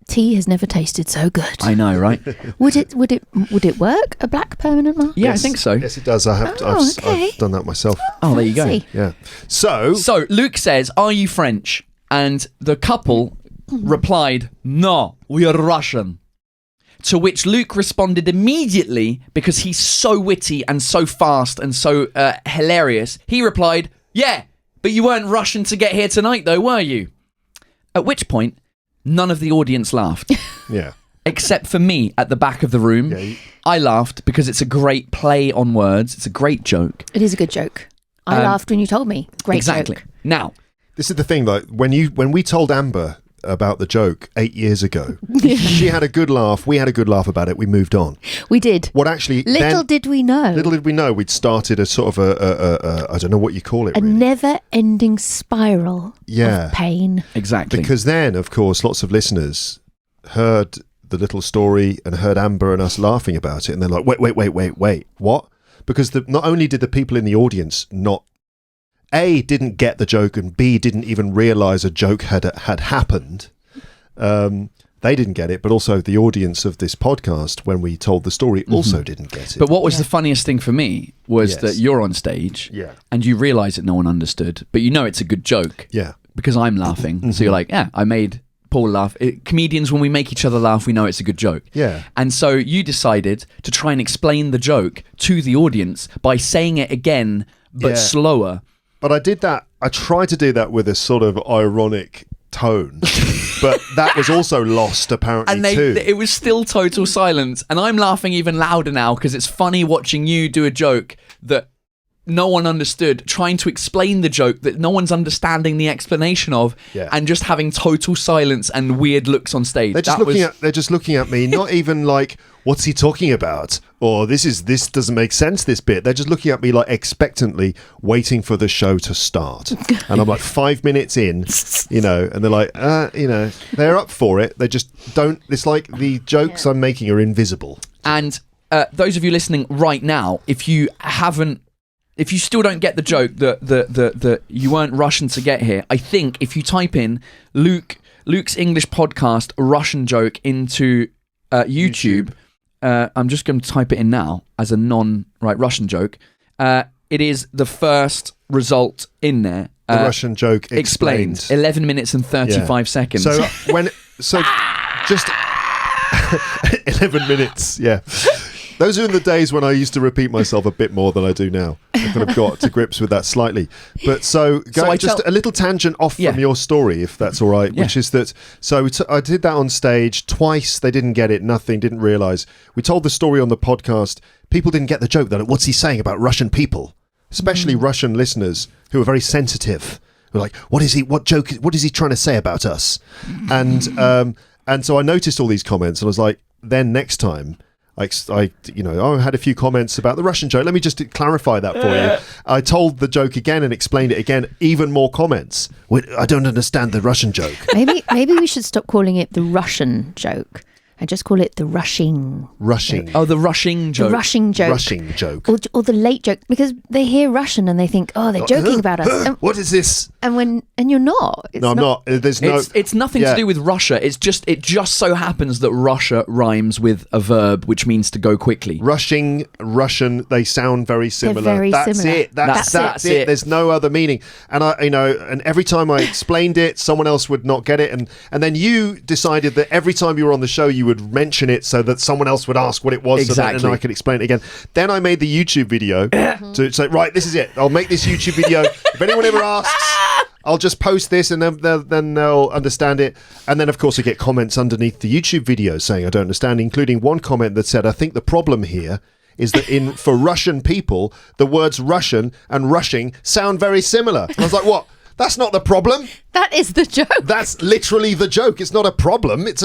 Tea has never tasted so good. I know, right? Would it work? A black permanent mark? Yeah, Yes, I think so. Yes, it does. I've okay. done that myself. Oh, there you go. Fancy. Yeah. So So Luke says, "Are you French?" And the couple replied, "No, we are Russian." To which Luke responded immediately, because he's so witty and so fast and so hilarious. He replied, "Yeah, but you weren't Russian to get here tonight, though, were you?" At which point, none of the audience laughed, yeah, except for me at the back of the room. yeah. I laughed because it's a great play on words. It's a great joke. It is a good joke. I laughed when you told me. Great Exactly. joke. Now, This is the thing, like when we told Amber about the joke 8 years ago, she had a good laugh. We had a good laugh about it. We moved on. We did. What actually? Little did we know. Little did we know we'd started a sort of a I don't know what you call it. A Really. never-ending spiral Yeah. of pain. exactly. Because then, of course, lots of listeners heard the little story and heard Amber and us laughing about it, and they're like, wait, what? Because not only did the people in the audience not A, didn't get the joke, and B, didn't even realise a joke had happened. They didn't get it, but also the audience of this podcast, when we told the story, also didn't get it. But what was Yeah. the funniest thing for me was Yes. that you're on stage Yeah. and you realise that no one understood, but you know it's a good joke Yeah. because I'm laughing. So you're like, yeah, I made Paul laugh. Comedians, when we make each other laugh, we know it's a good joke. Yeah. And so you decided to try and explain the joke to the audience by saying it again, but Yeah. slower. But I did that. I tried to do that with a sort of ironic tone, but that was also lost apparently And too. it was still total silence. And I'm laughing even louder now because it's funny watching you do a joke that no one understood, trying to explain the joke that no one's understanding the explanation of, Yeah. and just having total silence and weird looks on stage. They're just looking at me, not even like, what's he talking about? Or this doesn't make sense, this bit. They're just looking at me like expectantly waiting for the show to start. And I'm like 5 minutes in, and they're like, they're up for it. They just don't, it's like the jokes I'm making are invisible. And those of you listening right now, if you still don't get the joke that you weren't Russian to get here, I think if you type in Luke's English podcast Russian joke into YouTube, I'm just going to type it in now as a Russian joke. It is the first result in there. The Russian joke explained. 11 minutes and 35 seconds. So just 11 minutes, yeah. Those are in the days when I used to repeat myself a bit more than I do now. I kind of got to grips with that slightly. But a little tangent off from your story, if that's all right, which is that, I did that on stage twice. They didn't get it, nothing, didn't realise. We told the story on the podcast. People didn't get the joke. They're like, what's he saying about Russian people? Especially Russian listeners who are very sensitive. Who are like, what is he trying to say about us? And so I noticed all these comments and I was like, then next time, I had a few comments about the Russian joke. Let me just clarify that for you. I told the joke again and explained it again. Even more comments. Wait, I don't understand the Russian joke. Maybe we should stop calling it the Russian joke and just call it the rushing. Oh, the rushing joke. The rushing joke. Rushing joke. Or the late joke, because they hear Russian and they think, oh, they're joking about us. What is this? And you're not. No, I'm not. There's no. It's nothing to do with Russia. It just so happens that Russia rhymes with a verb which means to go quickly. Rushing, Russian, they sound very similar. They're very That's similar. it. That's it. There's no other meaning. And and every time I explained it, someone else would not get it. And then you decided that every time you were on the show, you would mention it so that someone else would ask what it was, exactly. so that, and I could explain it again. Then I made the YouTube video to say, right, this is it. I'll make this YouTube video. If anyone ever asks, I'll just post this, and then they'll understand it. And then, of course, I get comments underneath the YouTube video saying I don't understand, including one comment that said, I think the problem here is that for Russian people, the words Russian and rushing sound very similar. And I was like, what? That's not the problem. That is the joke. That's literally the joke. It's not a problem. It's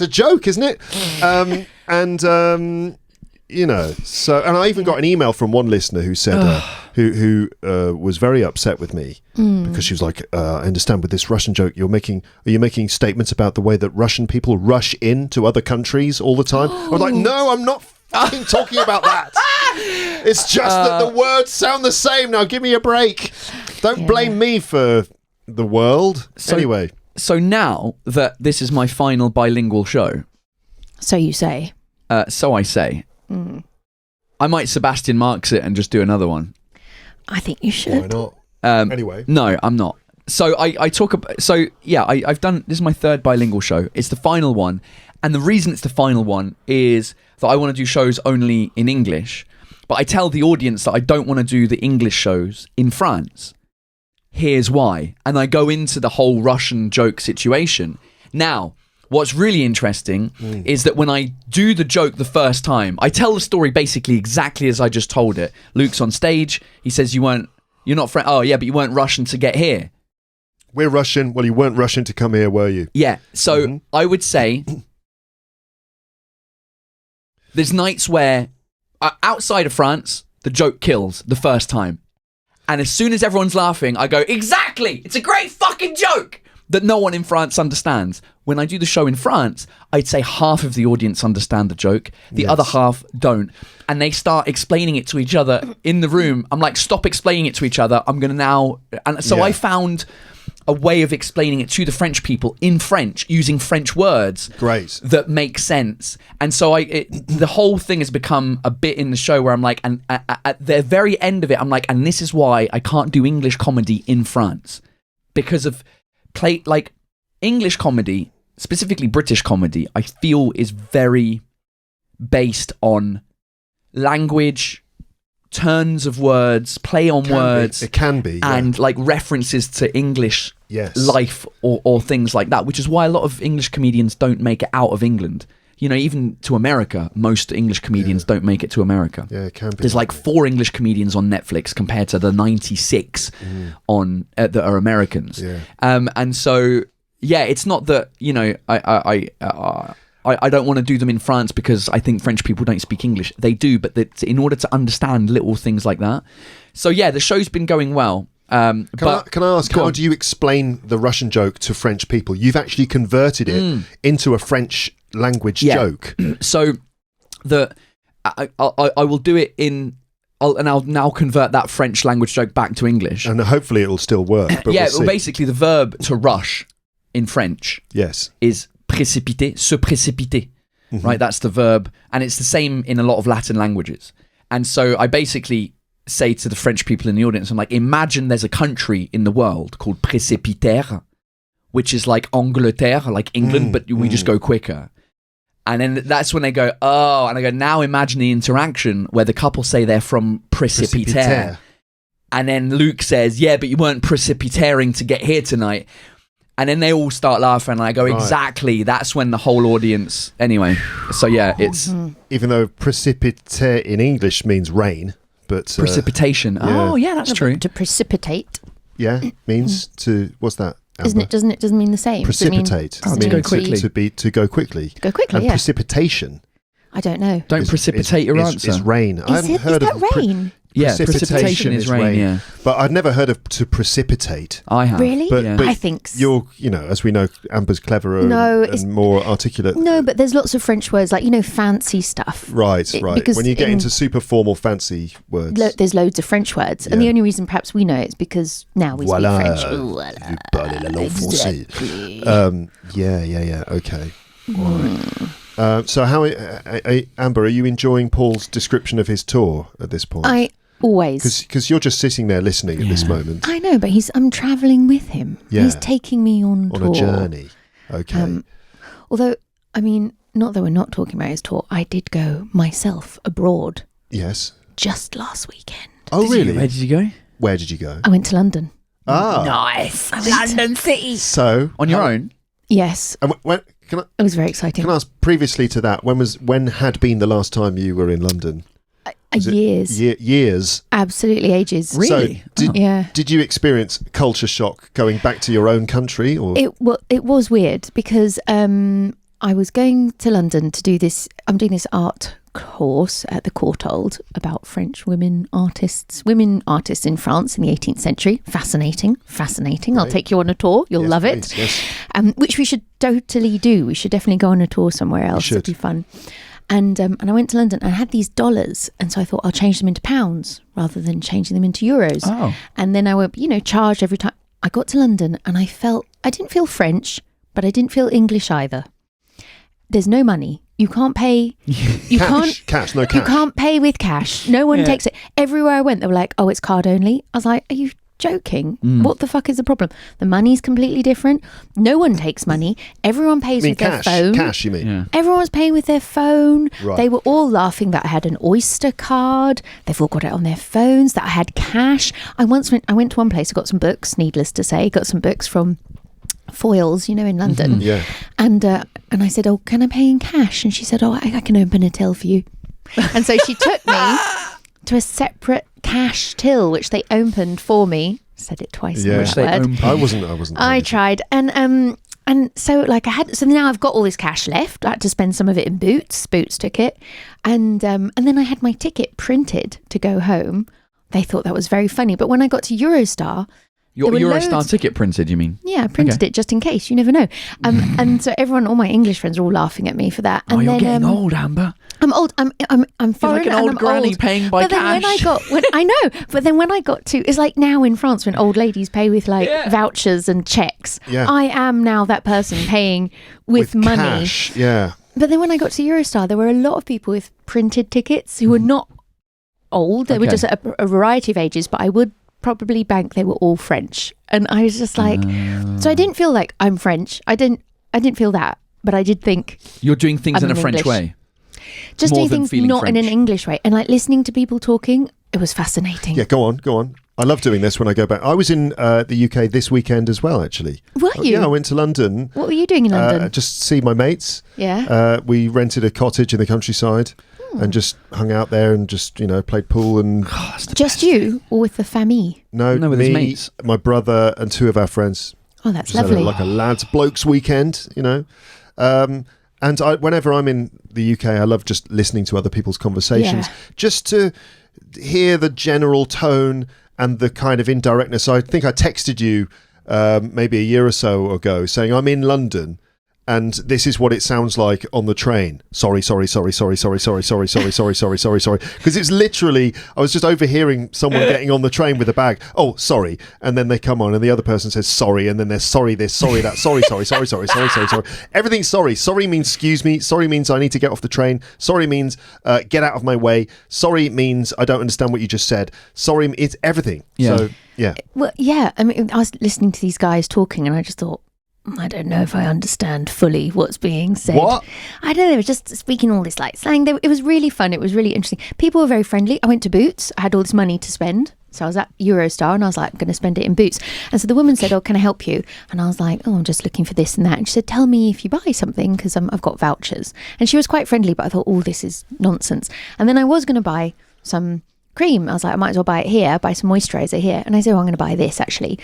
a joke, isn't it? So, and I even got an email from one listener who said, who was very upset with me because she was like, I understand with this Russian joke, are you making statements about the way that Russian people rush into other countries all the time? I was like, no, I'm not fucking talking about that. It's just that the words sound the same. Now give me a break. Don't blame me for the world. Anyway. So now that this is my final bilingual show. So you say. So I say. I might Sebastian Marks it and just do another one. I think you should. Why not? Anyway. No, I'm not. So I talk about... So, yeah, I've done... This is my third bilingual show. It's the final one. And the reason it's the final one is that I want to do shows only in English. But I tell the audience that I don't want to do the English shows in France. Here's why. And I go into the whole Russian joke situation. Now... What's really interesting is that when I do the joke the first time, I tell the story basically exactly as I just told it. Luke's on stage. He says, you're not French. Oh, yeah, but you weren't Russian to get here. We're Russian. Well, you weren't Russian to come here, were you? Yeah. So I would say there's nights where outside of France, the joke kills the first time. And as soon as everyone's laughing, I go, exactly. It's a great fucking joke that no one in France understands. When I do the show in France, I'd say half of the audience understand the joke, the other half don't. And they start explaining it to each other in the room. I'm like, stop explaining it to each other. I'm going to now... And so I found a way of explaining it to the French people in French, using French words. Great. That make sense. And so the whole thing has become a bit in the show where I'm like, and at the very end of it, I'm like, and this is why I can't do English comedy in France. Because of... English comedy, specifically British comedy, I feel is very based on language, turns of words, play on words. It can be. Yeah. And references to English life or things like that, which is why a lot of English comedians don't make it out of England. Even to America, most English comedians don't make it to America. Yeah, it can be. There's 4 English comedians on Netflix compared to the 96 on that are Americans. Yeah. And so, it's not that, I don't want to do them in France because I think French people don't speak English. They do, but in order to understand little things like that. So, the show's been going well. Can I ask, how do you explain the Russian joke to French people? You've actually converted it into a French language joke. So I will do it I'll now convert that French language joke back to English. And hopefully it'll still work. But we'll see. Basically the verb to rush in French is précipiter, se précipiter. Right? That's the verb. And it's the same in a lot of Latin languages. And so I basically say to the French people in the audience, I'm like, imagine there's a country in the world called précipiter, which is like Angleterre, like England, but we just go quicker. And then that's when they go, oh, and I go, now imagine the interaction where the couple say they're from Précipitaire. And then Luke says, yeah, but you weren't precipitating to get here tonight. And then they all start laughing, and I go, exactly. That's when the whole audience... Anyway, so it's... Even though précipiter in English means rain, but... precipitation. Oh, yeah, that's true. To precipitate. Yeah, means to... What's that? Doesn't mean the same. Precipitate. To go quickly. To go quickly. Go quickly, and precipitation I don't know. Don't precipitate your answer. It's rain. I hadn't heard is of that rain? Yeah, precipitation is rain. Yeah, but I'd never heard of to precipitate. I have. Really? But I think you're, as we know, Amber's cleverer and more articulate. No, but there's lots of French words like fancy stuff. Right. Because when you get into super formal fancy words, there's loads of French words, and the only reason perhaps we know it is because now we speak French. Vous parlez la langue française. Yeah. Okay. All right. So how, Amber, are you enjoying Paul's description of his tour at this point? I always, because you're just sitting there listening at this moment. I know, but I'm travelling with him. Yeah. He's taking me on tour. A journey. Okay. Although, not that we're not talking about his tour, I did go myself abroad. Yes. Just last weekend. Oh, really? Where did you go? Where did you go? I went to London. Ah. Nice. London City. So on your own? Yes. And it was very exciting. Can I ask, previously to that, when had been the last time you were in London? Years. Years. Absolutely ages. Really? So did you experience culture shock going back to your own country? Or it was weird because I was going to London to do this. I'm doing this art course at the Courtauld about French women artists in France in the 18th century. Fascinating. Right. I'll take you on a tour. You'll love it. Yes. Which we should totally do. We should definitely go on a tour somewhere else. It'd be fun. And I went to London and I had these dollars, and so I thought I'll change them into pounds rather than changing them into euros. Oh. And then I would, charge every time. I got to London and I didn't feel French, but I didn't feel English either. There's no money. You can't pay. You no cash. You can't pay with cash. No one takes it. Everywhere I went, they were like, "Oh, it's card only." I was like, "Are you joking? What the fuck is the problem?" The money's completely different. No one takes money. Everyone pays with their phone. Cash, you mean? Yeah. Everyone was paying with their phone. Right. They were all laughing that I had an Oyster card. They've all got it on their phones. That I had cash. I went to one place. I got some books. Needless to say, got some books from Foyles, in London. Yeah. And I said, "Oh, can I pay in cash?" And she said, "Oh, I can open a till for you." And so she took me to a separate cash till, which they opened for me. Said it twice. Yeah, in that word. I wasn't. I tried, and so so now I've got all this cash left. I had to spend some of it in Boots ticket, and then I had my ticket printed to go home. They thought that was very funny, but when I got to Eurostar. Your Eurostar ticket printed, you mean? Yeah, I printed it just in case. You never know. And so all my English friends are all laughing at me for that. And you're getting old, Amber. I'm old. I'm foreign. You're like an old granny paying by cash. I know. But then when I got to, it's like now in France when old ladies pay with vouchers and checks. Yeah. I am now that person paying with money. Cash. Yeah. But then when I got to Eurostar, there were a lot of people with printed tickets who were not old. They were just a variety of ages. But I would probably bank they were all French, and I was just like, so I didn't feel like I'm French. I didn't feel that, but I did think you're doing things in a French way, just doing things not French. in an English way, and listening to people talking. It was fascinating. Yeah, go on. I love doing this when I go back. I was in the UK this weekend as well, actually. Were you? Yeah, I went to London. What were you doing in London? Just to see my mates. Yeah. We rented a cottage in the countryside. And just hung out there and just, played pool and... Just you or with the famille? No, with me, his mates. my brother and two of our friends. Oh, that's just lovely. Like a lads blokes weekend, And whenever I'm in the UK, I love just listening to other people's conversations. Yeah. Just to hear the general tone and the kind of indirectness. I think I texted you maybe a year or so ago saying I'm in London. And this is what it sounds like on the train. Sorry. Because it's literally, I was just overhearing someone getting on the train with a bag. Oh, sorry. And then they come on and the other person says sorry. And then there's sorry this, sorry that, sorry. Everything's sorry. Sorry means excuse me. Sorry means I need to get off the train. Sorry means get out of my way. Sorry means I don't understand what you just said. Sorry, it's everything. Yeah. So, yeah. Well, yeah. I mean, I was listening to these guys talking and I just thought, I don't know if I understand fully what's being said. What? I don't know. They were just speaking all this slang. It was really fun. It was really interesting. People were very friendly. I went to Boots. I had all this money to spend. So I was at Eurostar and I was like, I'm going to spend it in Boots. And so the woman said, "Oh, can I help you?" And I was like, "Oh, I'm just looking for this and that." And she said, "Tell me if you buy something because I've got vouchers." And she was quite friendly, but I thought, "Oh, this is nonsense." And then I was going to buy some cream. I was like, I might as well buy it here, buy some moisturiser here. And I said, I'm going to buy this actually.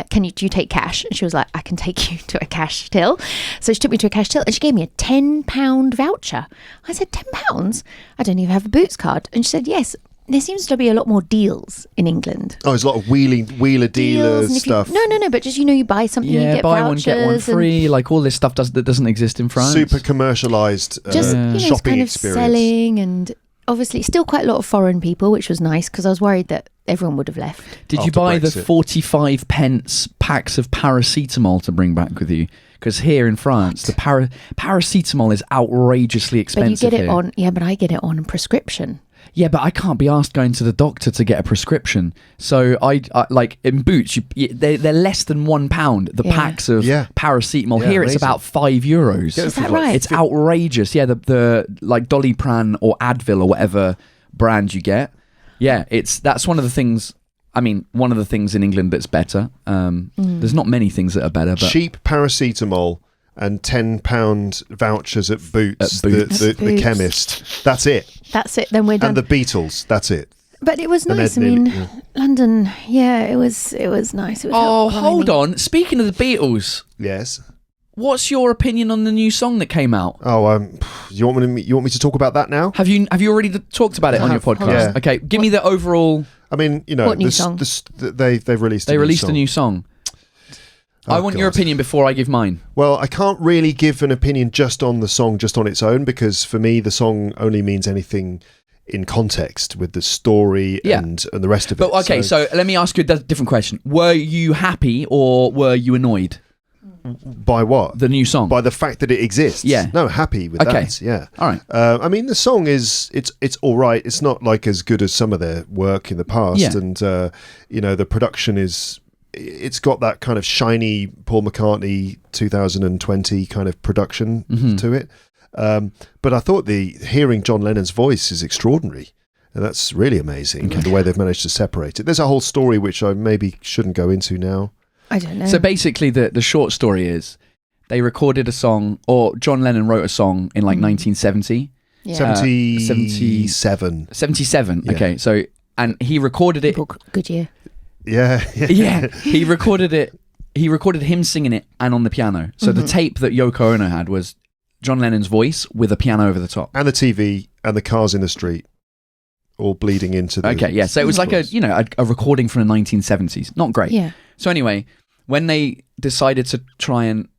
Do you take cash? And she was like, I can take you to a cash till. So she took me to a cash till and she gave me a £10 voucher. I said, £10? I don't even have a Boots card. And she said, yes. There seems to be a lot more deals in England. Oh, there's a lot of wheeler dealers stuff. No, but just, you buy something, you get buy vouchers. one, get one free. Like all this stuff that doesn't exist in France. Super commercialised shopping it's kind of experience. selling, and obviously still quite a lot of foreign people, which was nice because I was worried that everyone would have left. Did you After buy the Brexit. 45 pence packs of paracetamol to bring back with you? Because here in France, the paracetamol is outrageously expensive. But you get it here. but I get it on a prescription. Yeah, but I can't be asked going to the doctor to get a prescription. So I like in Boots, they're less than £1. The packs of paracetamol here, it's amazing. about €5. Is that right? It's outrageous. Yeah, the like Doliprane or Advil or whatever brand you get. Yeah, that's one of the things. I mean, one of the things in England that's better. There's not many things that are better. But cheap paracetamol and £10 vouchers at Boots, Boots. the chemist. That's it. That's it. Then we're done. And the Beatles. That's it. But it was And nice. I Ed mean, Neely, London. Yeah, it was nice. It was hold on. Speaking of the Beatles, Yes. what's your opinion on the new song that came out? Oh, you want me to talk about that now? Have you already talked about it on your Hold podcast? on. Yeah. Okay, give me the overall. I mean, What new song? They've released. They released song. a new song. Oh, I want your God. opinion before I give mine. Well, I can't really give an opinion just on the song, just on its own, because for me, the song only means anything in context with the story and the rest of it. But okay, so let me ask you a different question. Were you happy or were you annoyed? by what? The new song. By the fact that it exists. Yeah. No, happy with Okay. that. Yeah. All right. I mean, the song it's all right. It's not like as good as some of their work in the past, Yeah. and the production it's got that kind of shiny Paul McCartney 2020 kind of production to it. But I thought hearing John Lennon's voice is extraordinary. And that's really amazing, the way they've managed to separate it. There's a whole story which I maybe shouldn't go into now. I don't know. So basically, the short story is they recorded a song, or John Lennon wrote a song in like 1970. Yeah. 77. 77. Yeah. Okay. So, and he recorded it. Good year. Yeah. Yeah. He recorded it. He recorded him singing it and on the piano. So the tape that Yoko Ono had was John Lennon's voice with a piano over the top. And the TV and the cars in the street all bleeding into the... Okay, yeah. So it was like a recording from the 1970s. Not great. Yeah. So anyway, when they decided to try and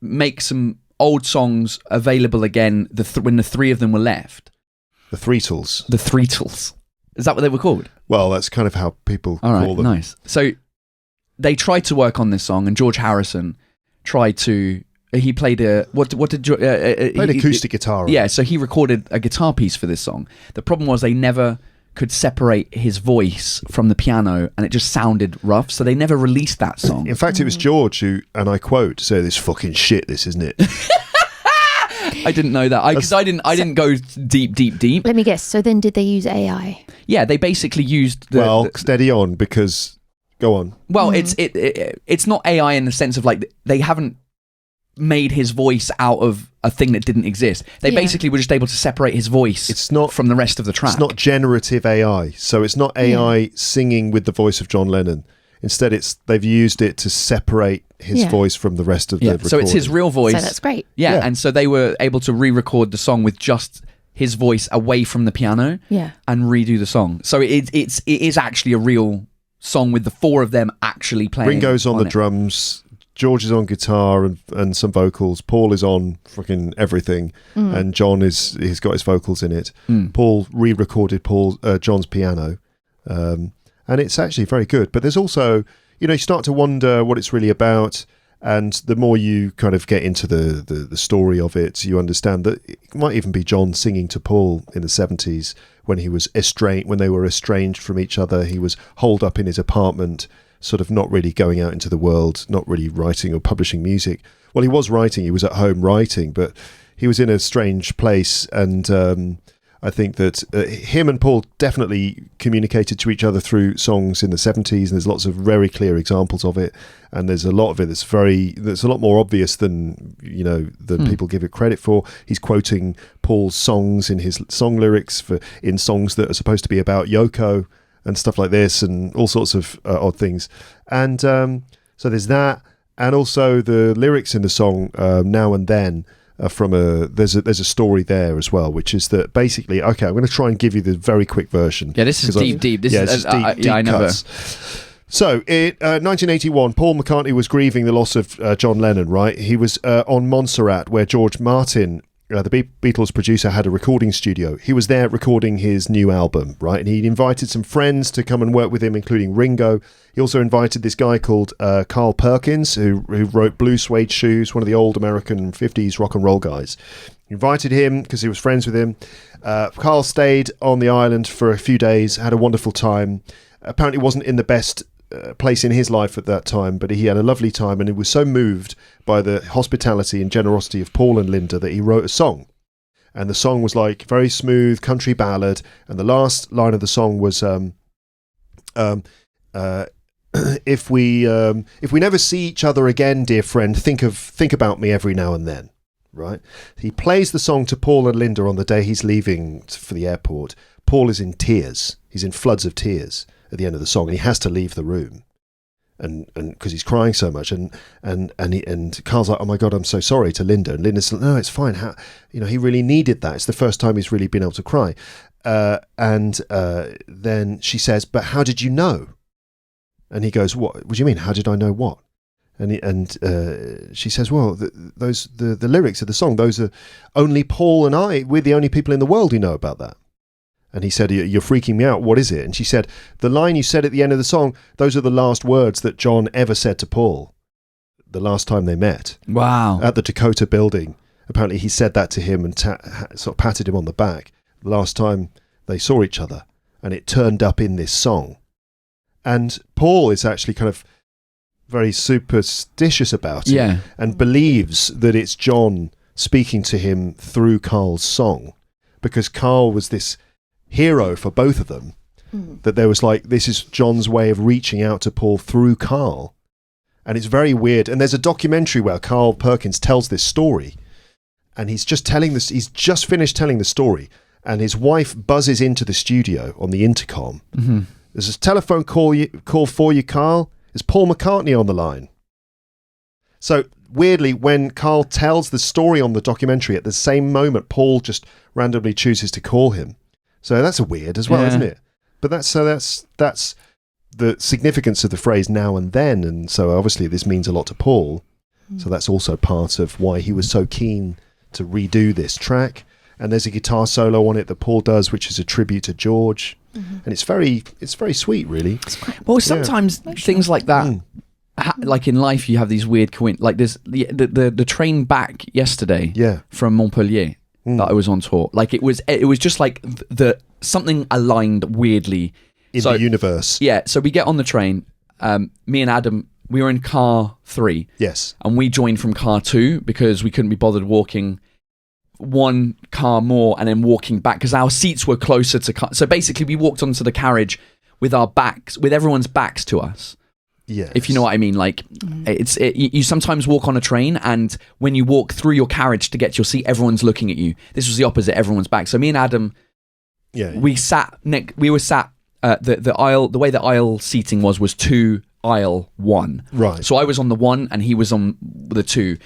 make some old songs available again, when the three of them were left. The Threetles. The Threetles. Is that what they were called? Well, that's kind of how people All right, call them. nice. So they tried to work on this song, and George Harrison tried to... He played a... Played acoustic guitar. Yeah, so he recorded a guitar piece for this song. The problem was they never could separate his voice from the piano, and it just sounded rough, so they never released that song. In fact, it was George who, and I quote, "Say this fucking shit, this isn't it?" I didn't know that because I didn't go deep. Let me guess. So then did they use AI? Yeah, they basically used steady on, because go on. Well, it's not AI in the sense of like they haven't made his voice out of a thing that didn't exist. They basically were just able to separate his voice from the rest of the track. It's not generative AI, so it's not AI singing with the voice of John Lennon. Instead, they've used it to separate his voice from the rest of the recording. So it's his real voice. So that's great. Yeah, and so they were able to re-record the song with just his voice away from the piano and redo the song. So it is actually a real song with the four of them actually playing. Ringo's on the it. drums, George is on guitar and some vocals, Paul is on fucking everything, and John he's got his vocals in it. Paul re-recorded John's piano, and it's actually very good. But there's also, you start to wonder what it's really about, and the more you kind of get into the story of it, you understand that it might even be John singing to Paul in the 70s when they were estranged from each other. He was holed up in his apartment, sort of not really going out into the world, not really writing or publishing music. Well, he was writing, he was at home writing, but he was in a strange place, and I think that him and Paul definitely communicated to each other through songs in the 70s, and there's lots of very clear examples of it. And there's a lot of it that's a lot more obvious than people give it credit for. He's quoting Paul's songs in his song lyrics in songs that are supposed to be about Yoko and stuff like this, and all sorts of odd things. And so there's that, and also the lyrics in the song Now and Then. There's a story there as well, which is that basically, okay, I'm going to try and give you the very quick version. Yeah, this is deep. This is deep I never. So, in 1981, Paul McCartney was grieving the loss of John Lennon, right? He was on Montserrat, where George Martin, the Beatles producer, had a recording studio. He was there recording his new album, right? And he'd invited some friends to come and work with him, including Ringo. He also invited this guy called Carl Perkins, who wrote Blue Suede Shoes, one of the old American 50s rock and roll guys. He invited him because he was friends with him. Carl stayed on the island for a few days, had a wonderful time. Apparently wasn't in the best place in his life at that time, but he had a lovely time, and he was so moved by the hospitality and generosity of Paul and Linda that he wrote a song. And the song was like very smooth country ballad, and the last line of the song was if we never see each other again, dear friend, think about me every now and then. Right? He plays the song to Paul and Linda on the day he's leaving for the airport. Paul is in tears. He's in floods of tears at the end of the song, and he has to leave the room, and because he's crying so much, and Carl's like, oh my God, I'm so sorry, to Linda, and Linda's like, no, it's fine. He really needed that. It's the first time he's really been able to cry, and then she says, but how did you know? And he goes, what do you mean? How did I know what? And she says, well, the lyrics of the song, those are only Paul and I. We're the only people in the world who know about that. And he said, you're freaking me out. What is it? And she said, the line you said at the end of the song, those are the last words that John ever said to Paul the last time they met. Wow. At the Dakota building. Apparently he said that to him and sort of patted him on the back the last time they saw each other. And it turned up in this song. And Paul is actually kind of very superstitious about it, and believes that it's John speaking to him through Carl's song, because Carl was this hero for both of them, that there was like, this is John's way of reaching out to Paul through Carl. And it's very weird. And there's a documentary where Carl Perkins tells this story, and he's just finished telling the story, and his wife buzzes into the studio on the intercom. There's a telephone call for you, Carl. Is Paul McCartney on the line? So weirdly, when Carl tells the story on the documentary, at the same moment, Paul just randomly chooses to call him. So that's weird as well, isn't it? But that's the significance of the phrase now and then. And so obviously this means a lot to Paul. So that's also part of why he was so keen to redo this track. And there's a guitar solo on it that Paul does, which is a tribute to George. And it's very sweet, really. Well, sometimes things like that, like in life, you have these weird like this. The train back yesterday, from Montpellier, that I was on tour. Like it was just like something aligned weirdly in the universe. Yeah. So we get on the train. Me and Adam, we were in car 3. Yes. And we joined from car 2 because we couldn't be bothered walking one car more and then walking back because our seats were closer to car. So basically we walked onto the carriage with everyone's backs to us. Yes. If you know what I mean. Like you sometimes walk on a train, and when you walk through your carriage to get to your seat, everyone's looking at you. This was the opposite. Everyone's back. So me and Adam, we were sat the aisle. The way the aisle seating was 2 aisle 1. Right. So I was on the 1 and he was on the 2.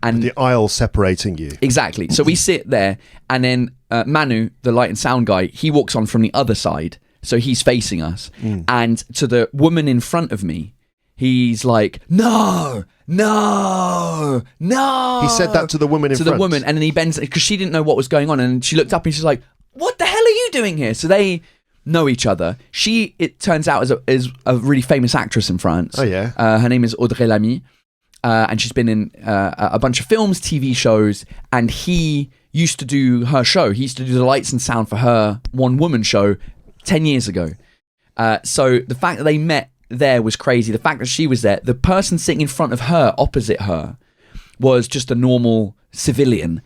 And the aisle separating you. Exactly. So we sit there, and then Manu, the light and sound guy, he walks on from the other side. So he's facing us. And to the woman in front of me, he's like, no. He said that to the woman in front. To the woman, and then he bends, because she didn't know what was going on, and she looked up and she's like, what the hell are you doing here? So they know each other. She, it turns out, is a really famous actress in France. Oh, yeah. Her name is Audrey Lamy. And she's been in a bunch of films, TV shows, and he used to do her show. He used to do the lights and sound for her one-woman show 10 years ago. So the fact that they met there was crazy. The fact that she was there, the person sitting in front of her, opposite her, was just a normal civilian.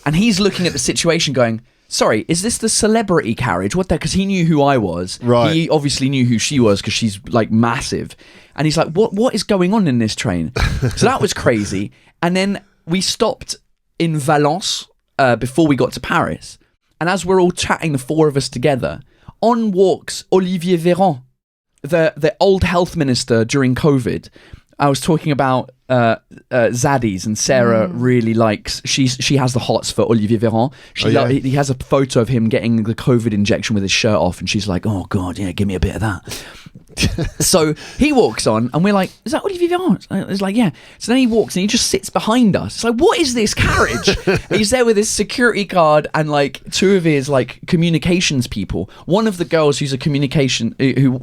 And he's looking at the situation going, sorry, is this the celebrity carriage? What the? Because he knew who I was. Right. He obviously knew who she was because she's like massive. And he's like, what is going on in this train? So that was crazy. And then we stopped in Valence before we got to Paris. And as we're all chatting, the four of us together, on walks Olivier Véran, the old health minister during COVID. I was talking about Zaddies, and Sarah really likes. She has the hots for Olivier Véran. He has a photo of him getting the COVID injection with his shirt off, and she's like, "Oh God, yeah, give me a bit of that." So he walks on, and we're like, "Is that Olivier Véran?" It's like, "Yeah." So then he walks, and he just sits behind us. It's like, "What is this carriage?" He's there with his security card and like two of his like communications people. One of the girls who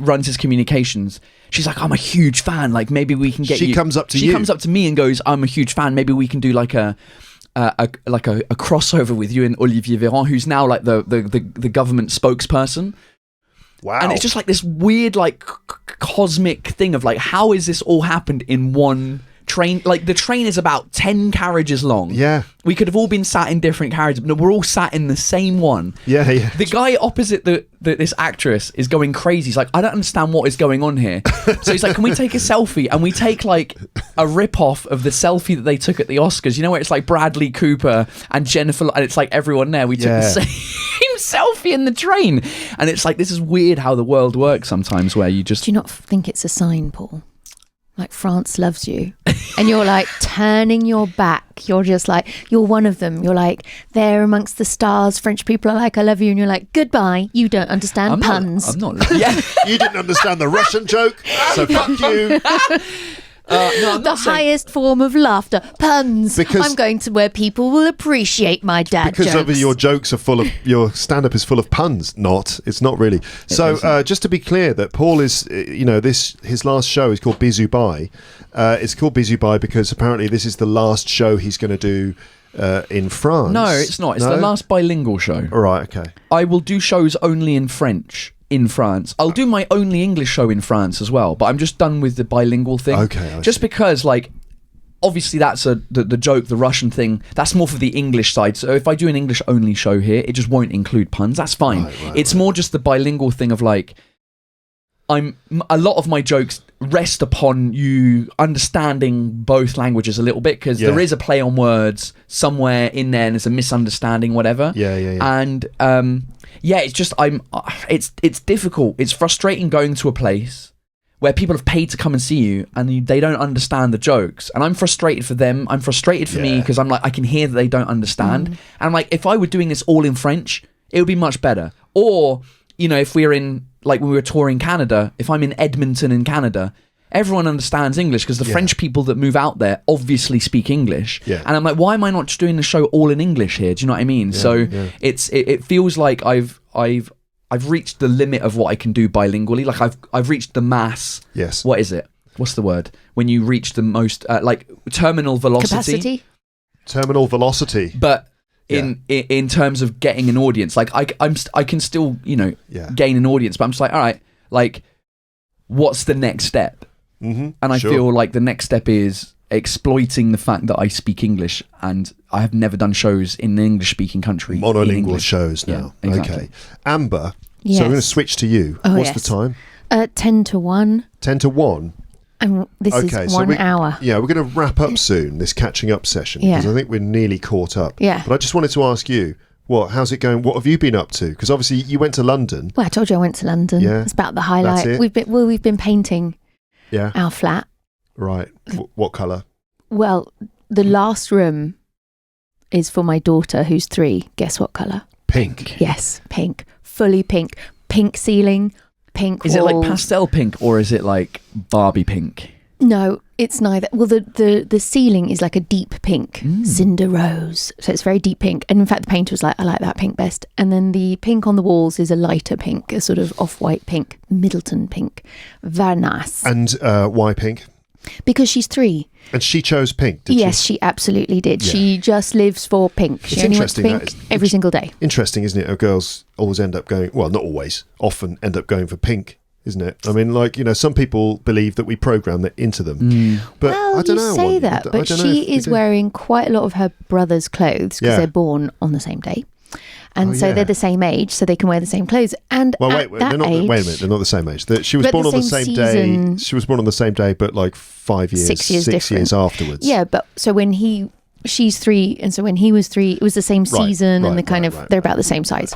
runs his communications. She's like, "I'm a huge fan. Like, maybe we can get you." She comes up to me and goes, "I'm a huge fan. Maybe we can do like a crossover with you and Olivier Véran, who's now like the government spokesperson." Wow. And it's just like this weird like cosmic thing of like, how is this all happened in one train? Like the train is about 10 carriages long. Yeah. We could have all been sat in different carriages, but no, we're all sat in the same one. Yeah. The guy opposite this actress is going crazy. He's like, "I don't understand what is going on here." So he's like, "Can we take a selfie?" And we take like a rip-off of the selfie that they took at the Oscars. You know where it's like Bradley Cooper and Jennifer, and it's like everyone there. We took the same selfie in the train. And it's like, this is weird how the world works sometimes, where you just... Do you not think it's a sign, Paul? Like France loves you, and you're like turning your back. You're just like, you're one of them. You're like there amongst the stars. French people are like, "I love you," and you're like, "Goodbye." You don't understand puns. I'm not. Yeah. You didn't understand the Russian joke, so fuck you. No, the highest form of laughter, puns. Because- I'm going to where people will appreciate my dad Because jokes. your jokes are full of, your stand-up is full of puns. It's not really. So just to be clear, that Paul is, his last show is called Bisous Bye. It's called Bisous Bye because apparently this is the last show he's going to do in France. No, it's not. It's the last bilingual show. All right, okay. I will do shows only in French in France. I'll do my only English show in France as well, but I'm just done with the bilingual thing. Okay, I just see. because, like, obviously that's the joke, the Russian thing. That's more for the English side. So if I do an English only show here, it just won't include puns. That's fine. It's more just the bilingual thing of like, a lot of my jokes rest upon you understanding both languages a little bit, because there is a play on words somewhere in there, and there's a misunderstanding, whatever. And it's just it's difficult. It's frustrating going to a place where people have paid to come and see you, and they don't understand the jokes. And I'm frustrated for them. I'm frustrated for me, because I'm like, I can hear that they don't understand. And I'm like, if I were doing this all in French, it would be much better. Or, if we're in, like when we were touring Canada, if I'm in Edmonton in Canada, everyone understands English, because the French people that move out there obviously speak English. And I'm like, why am I not just doing the show all in English here? Do you know what I mean? It feels like I've reached the limit of what I can do bilingually. Like I've reached the mass. Yes. What is it? What's the word? When you reach the most like terminal velocity. Capacity? Terminal velocity. But in terms of getting an audience, like I can still gain an audience, but I'm just like, all right, like what's the next step? Mm-hmm. And I feel like the next step is exploiting the fact that I speak English, and I have never done shows in an English-speaking country. Monolingual shows now. Yeah, exactly. Okay. Amber, Yes. so I'm going to switch to you. Oh, What's yes. the time? 10 to 1. 10 to 1. And this is 1 hour. Yeah, we're going to wrap up soon, this catching up session, because I think we're nearly caught up. Yeah. But I just wanted to ask you, how's it going? What have you been up to? Because obviously you went to London. Well, I told you I went to London. Yeah. It's about the highlight. That's it? We've been painting Yeah. our flat. Right. What colour? Well, the last room is for my daughter, who's 3. Guess what colour? Pink. Yes, pink. Fully pink. Pink ceiling, pink Is it walls. like pastel pink, or is it like Barbie pink? No, it's neither. Well, the ceiling is like a deep pink, cinder rose. So it's very deep pink. And in fact, the painter was like, I like that pink best. And then the pink on the walls is a lighter pink, a sort of off-white pink, Middleton pink. Very nice. And why pink? Because she's 3. And she chose pink, did Yes, she absolutely did. Yeah. She just lives for pink. She It's only wants interesting, pink that is. every single day. Interesting, isn't it? How girls always end up going, well, not always, often end up going for pink, isn't it? I mean, like, some people believe that we program that into them. But Well, I don't know. you say that, I but don't know she if we is do. wearing quite a lot of her brother's clothes because Yeah. they're born on the same day. And so they're the same age, so they can wear the same clothes. And Well, wait, wait a minute, they're not the same age. She was But born the on the same same day. season. She was born on the same day, but like 5 years, 6 years different. afterwards. Yeah, but so when she's 3, and so when he was 3, it was the same season, and they're about the same size.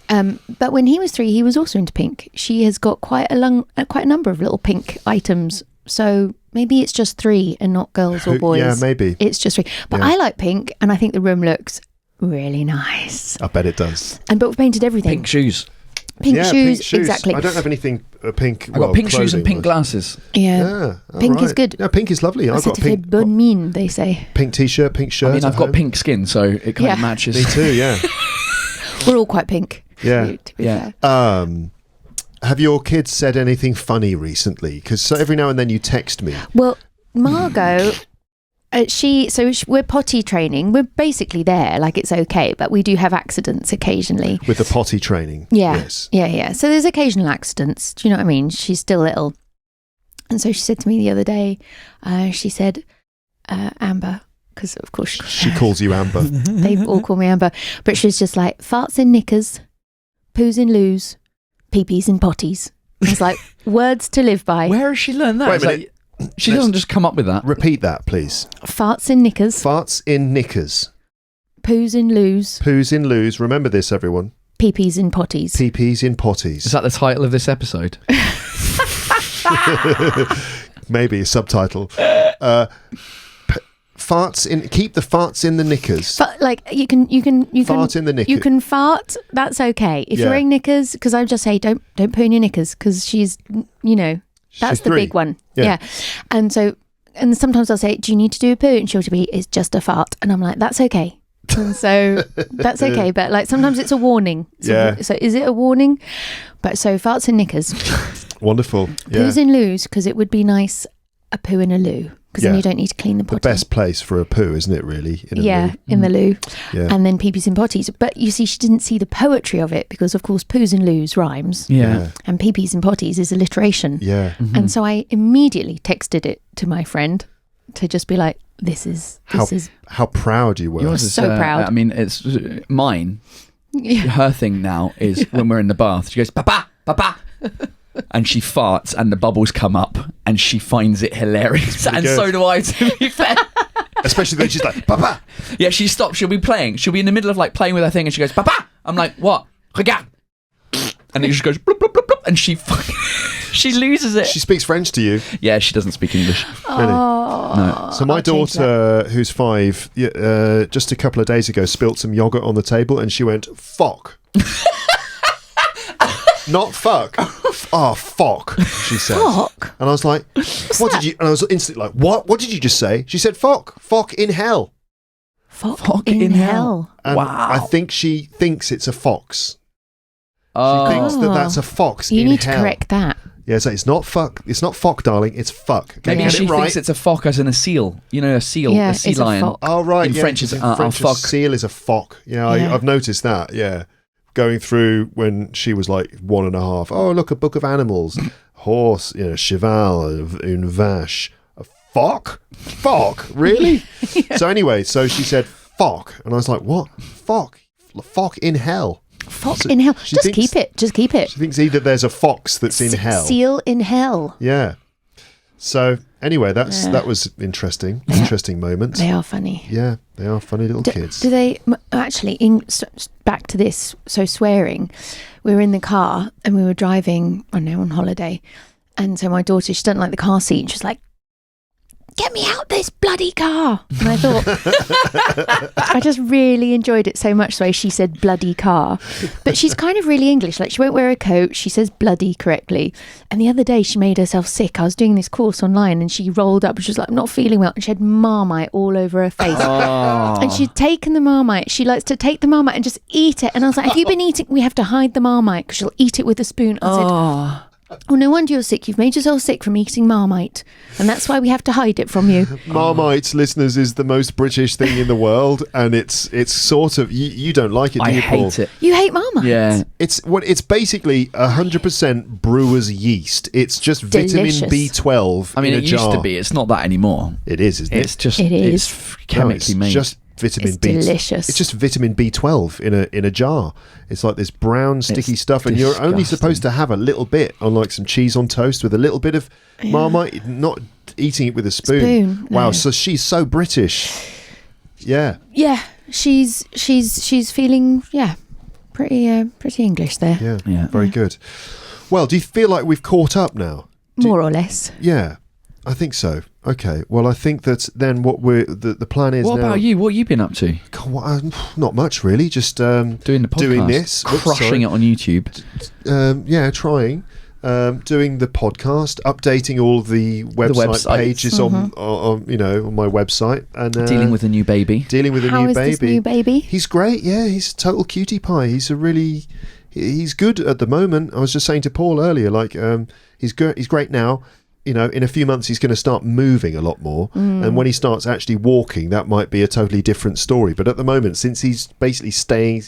But when he was 3, he was also into pink. She has got quite a number of little pink items. So maybe it's just 3 and not girls or boys. Yeah, maybe. It's just 3. But I like pink, and I think the room looks really nice. I bet it does. But we've painted everything. Pink shoes. Pink Yeah, shoes, pink shoes. exactly. I don't have anything pink. I got pink shoes and pink glasses. Yeah. Yeah, Pink is good. No, pink is lovely. I've got Ça te fait pink, bonne mine, they say. pink t-shirt, pink shirt. I mean, I've at got home. pink skin, so it kind of matches. Me too. Yeah. We're all quite pink. Yeah. To be fair. Have your kids said anything funny recently? Because every now and then you text me. Well, Margot, we're potty training. We're basically there, like it's okay, but we do have accidents occasionally. With the potty training. Yeah. Yes. Yeah. So there's occasional accidents. Do you know what I mean? She's still little. And so she said to me the other day, she said, Amber, because of course She calls you Amber. they all call me Amber, but she's just like, farts in knickers, poos in loos, pee-pees in potties. I was like, words to live by. Where has she learned that? Wait a It's minute. like, she doesn't just come up with that. Repeat that, please. Farts in knickers, Farts in knickers. poos in loos, Poos in loos. Remember this, everyone. pee-pees in potties. Pee-pees in potties. Is that the title of this episode? Maybe a subtitle. Farts in. Keep the farts in the knickers. Like you can Fart in the knickers. You can fart. That's okay if Yeah. you're wearing knickers. Because I just say don't poo in your knickers because she's that's She's the 3. big one. Yeah. And sometimes I'll say, do you need to do a poo? And she'll be, it's just a fart. And I'm like, that's okay. And so that's okay. But like sometimes it's a warning. So is it a warning? But so farts in knickers. Wonderful. Yeah. Poos in loos because it would be nice a poo in a loo. Because then you don't need to clean the potty. The best place for a poo, isn't it, really? In a loo. In the loo. Yeah. And then pee-pees and potties. But you see, she didn't see the poetry of it because, of course, poos and loos rhymes. Yeah. And pee-pees and potties is alliteration. Yeah. And so I immediately texted it to my friend to just be like, this is How proud you were. Yours is, so proud. I mean, it's mine. Her thing now is when we're in the bath, she goes, "Papa, papa," and she farts, and the bubbles come up, and she finds it hilarious, and good. so do I. To be fair, Especially when she's like, Papa. yeah, she stops. She'll be playing. She'll be in the middle of like playing with her thing, and she goes, "Papa." I'm like, "What? Regarde." And it just goes, bloop, bloop, bloop, bloop, and she loses it. She speaks French to you. Yeah, she doesn't speak English. Really? No. So my I'll change daughter, who's 5, just a couple of days ago, spilt some yogurt on the table, and she went, "Fock." Not fuck. Oh, fock, she said. Fock? And I was like, what did you... And I was instantly like, what? What did you just say? She said, "Fock. Fock in hell." Fuck in hell. And Wow. I think she thinks it's a fox. Oh. She thinks that that's a fox You in need hell. to correct that. Yeah, so it's not fuck. It's not fock, darling. It's fuck. Okay, Maybe get she it right. thinks it's a fock as in a seal. You know, a seal, Yeah, a sea it's a lion. fock. Oh, right. In yeah, French, because it's in un French, foc. a seal is a fock. Yeah, Yeah. I've noticed that. Yeah. Going through when she was like 1.5. Oh, look, a book of animals. Horse, cheval, une vache. A fock? Fock? Really? So anyway, so she said fock. And I was like, what? Fock? Fock in hell. Fock in hell. she Just thinks- keep it. Just keep it. She thinks either there's a fox that's in hell. Seal in hell. Yeah. So anyway, that was interesting. Interesting moment. They are funny. Yeah, they are funny little kids. Do they actually? Back to this. So swearing. We were in the car and we were driving. I know, on holiday, and so my daughter, she doesn't like the car seat. And she's like, "Get me out this bloody car!" And I thought, I just really enjoyed it so much. So she said "bloody car," but she's kind of really English. Like she won't wear a coat. She says "bloody" correctly. And the other day she made herself sick. I was doing this course online, and she rolled up. And she was like, "I'm not feeling well," and she had Marmite all over her face. Oh. And she'd taken the Marmite. She likes to take the Marmite and just eat it. And I was like, "Have you been eating?" We have to hide the Marmite because she'll eat it with a spoon. I said, "Oh, no wonder you're sick. You've made yourself sick from eating Marmite. And that's why we have to hide it from you." Marmite, listeners, is the most British thing in the world, and it's sort of you don't like it, do I you, Paul? hate it. You hate Marmite? Yeah. It's basically 100% brewer's yeast. It's just Delicious. vitamin B12. I mean, in it a jar. used to be. It's not that anymore. It is, isn't it? It's just It is. it's chemically No, made. it's just vitamin It's B. delicious. It's just vitamin B12 in a jar. It's like this brown sticky It's stuff, and you're only disgusting. supposed to have a little bit on like some cheese on toast with a little bit of Marmite, not eating it with a spoon. Wow, no. so she's so British. Yeah. Yeah, she's feeling pretty English there. Yeah. Yeah. Very good. Well, do you feel like we've caught up now? More or less. Yeah, I think so. Okay. Well, I think that then what the plan is What now. about you? What have you been up to? God, not much really. Just Doing the podcast, doing this, crushing it on YouTube. Yeah, trying. Doing the podcast, updating all the website websites. pages on on my website, and Dealing with a new baby. dealing with a How new is baby. this new baby? He's great. Yeah, he's a total cutie pie. He's good at the moment. I was just saying to Paul earlier, like he's good. He's great now. You know, in a few months he's going to start moving a lot more, and when he starts actually walking, that might be a totally different story. But at the moment, since he's basically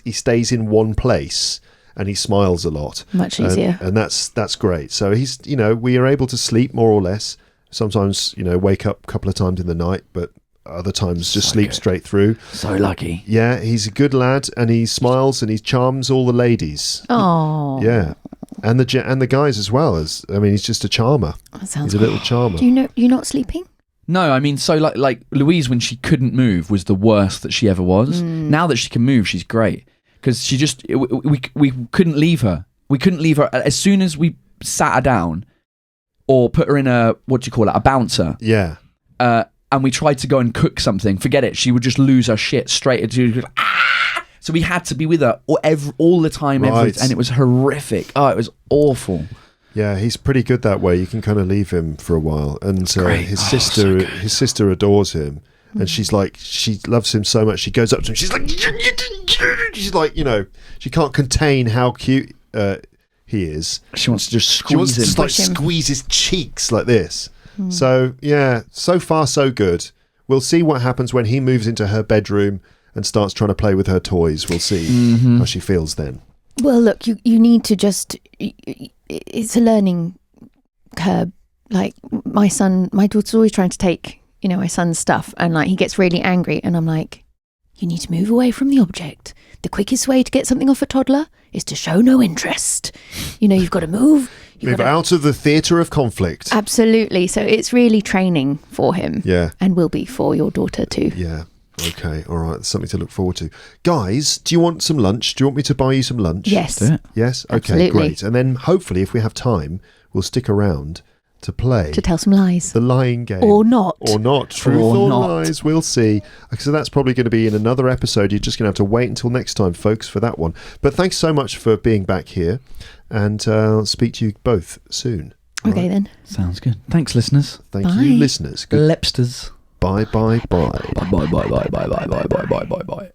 he stays in one place. And he smiles a lot. Much easier. And that's great. So he's, we are able to sleep more or less. Sometimes, wake up a couple of times in the night, but other times just sleep straight through. So lucky. Yeah, he's a good lad, and he smiles and he charms all the ladies. Oh, Yeah. And the guys as well. He's just a charmer. that sounds. He's a little charmer. Do you know you're not sleeping? No, I mean, so like Louise, when she couldn't move, was the worst that she ever was. Now that she can move, she's great. Because she just, we couldn't leave her. We couldn't leave her. As soon as we sat her down or put her in a bouncer, Yeah. and we tried to go and cook something, forget it. She would just lose her shit straight into, So we had to be with her all the time, Right. and it was horrific. Oh, it was awful. Yeah, he's pretty good that way. You can kind of leave him for a while. And great. his Oh, sister so good. his sister adores him. And she's like, she loves him so much. She goes up to him. She's like, she can't contain how cute he is. She wants to just She wants squeeze to him. just like Push him. squeeze his cheeks like this. So yeah, so far so good. We'll see what happens when he moves into her bedroom and starts trying to play with her toys. We'll see how she feels then. Well, look, you need to just. It's a learning curve. Like my daughter's always trying to take my son's stuff, and like he gets really angry, and I'm like, you need to move away from the object. The quickest way to get something off a toddler is to show no interest. You've got to move. Move out of the theatre of conflict. Absolutely. So it's really training for him. Yeah. And will be for your daughter too. Yeah. Okay. All right. That's something to look forward to. Guys, do you want some lunch? Do you want me to buy you some lunch? Yes. Do it. Yes? Okay, Absolutely. great. And then hopefully, if we have time, we'll stick around to play To tell some lies. the lying game. Or not. Or not. Truth Or or not. lies, we'll see. So that's probably going to be in another episode. You're just going to have to wait until next time, folks, for that one. But thanks so much for being back here, and I'll speak to you both soon. Okay then. Sounds good. Thanks, listeners. Thank Bye. you, listeners. Good. Lepsters. Bye, bye, bye. Bye, bye, bye, bye, bye, bye, bye, bye, bye, bye, bye.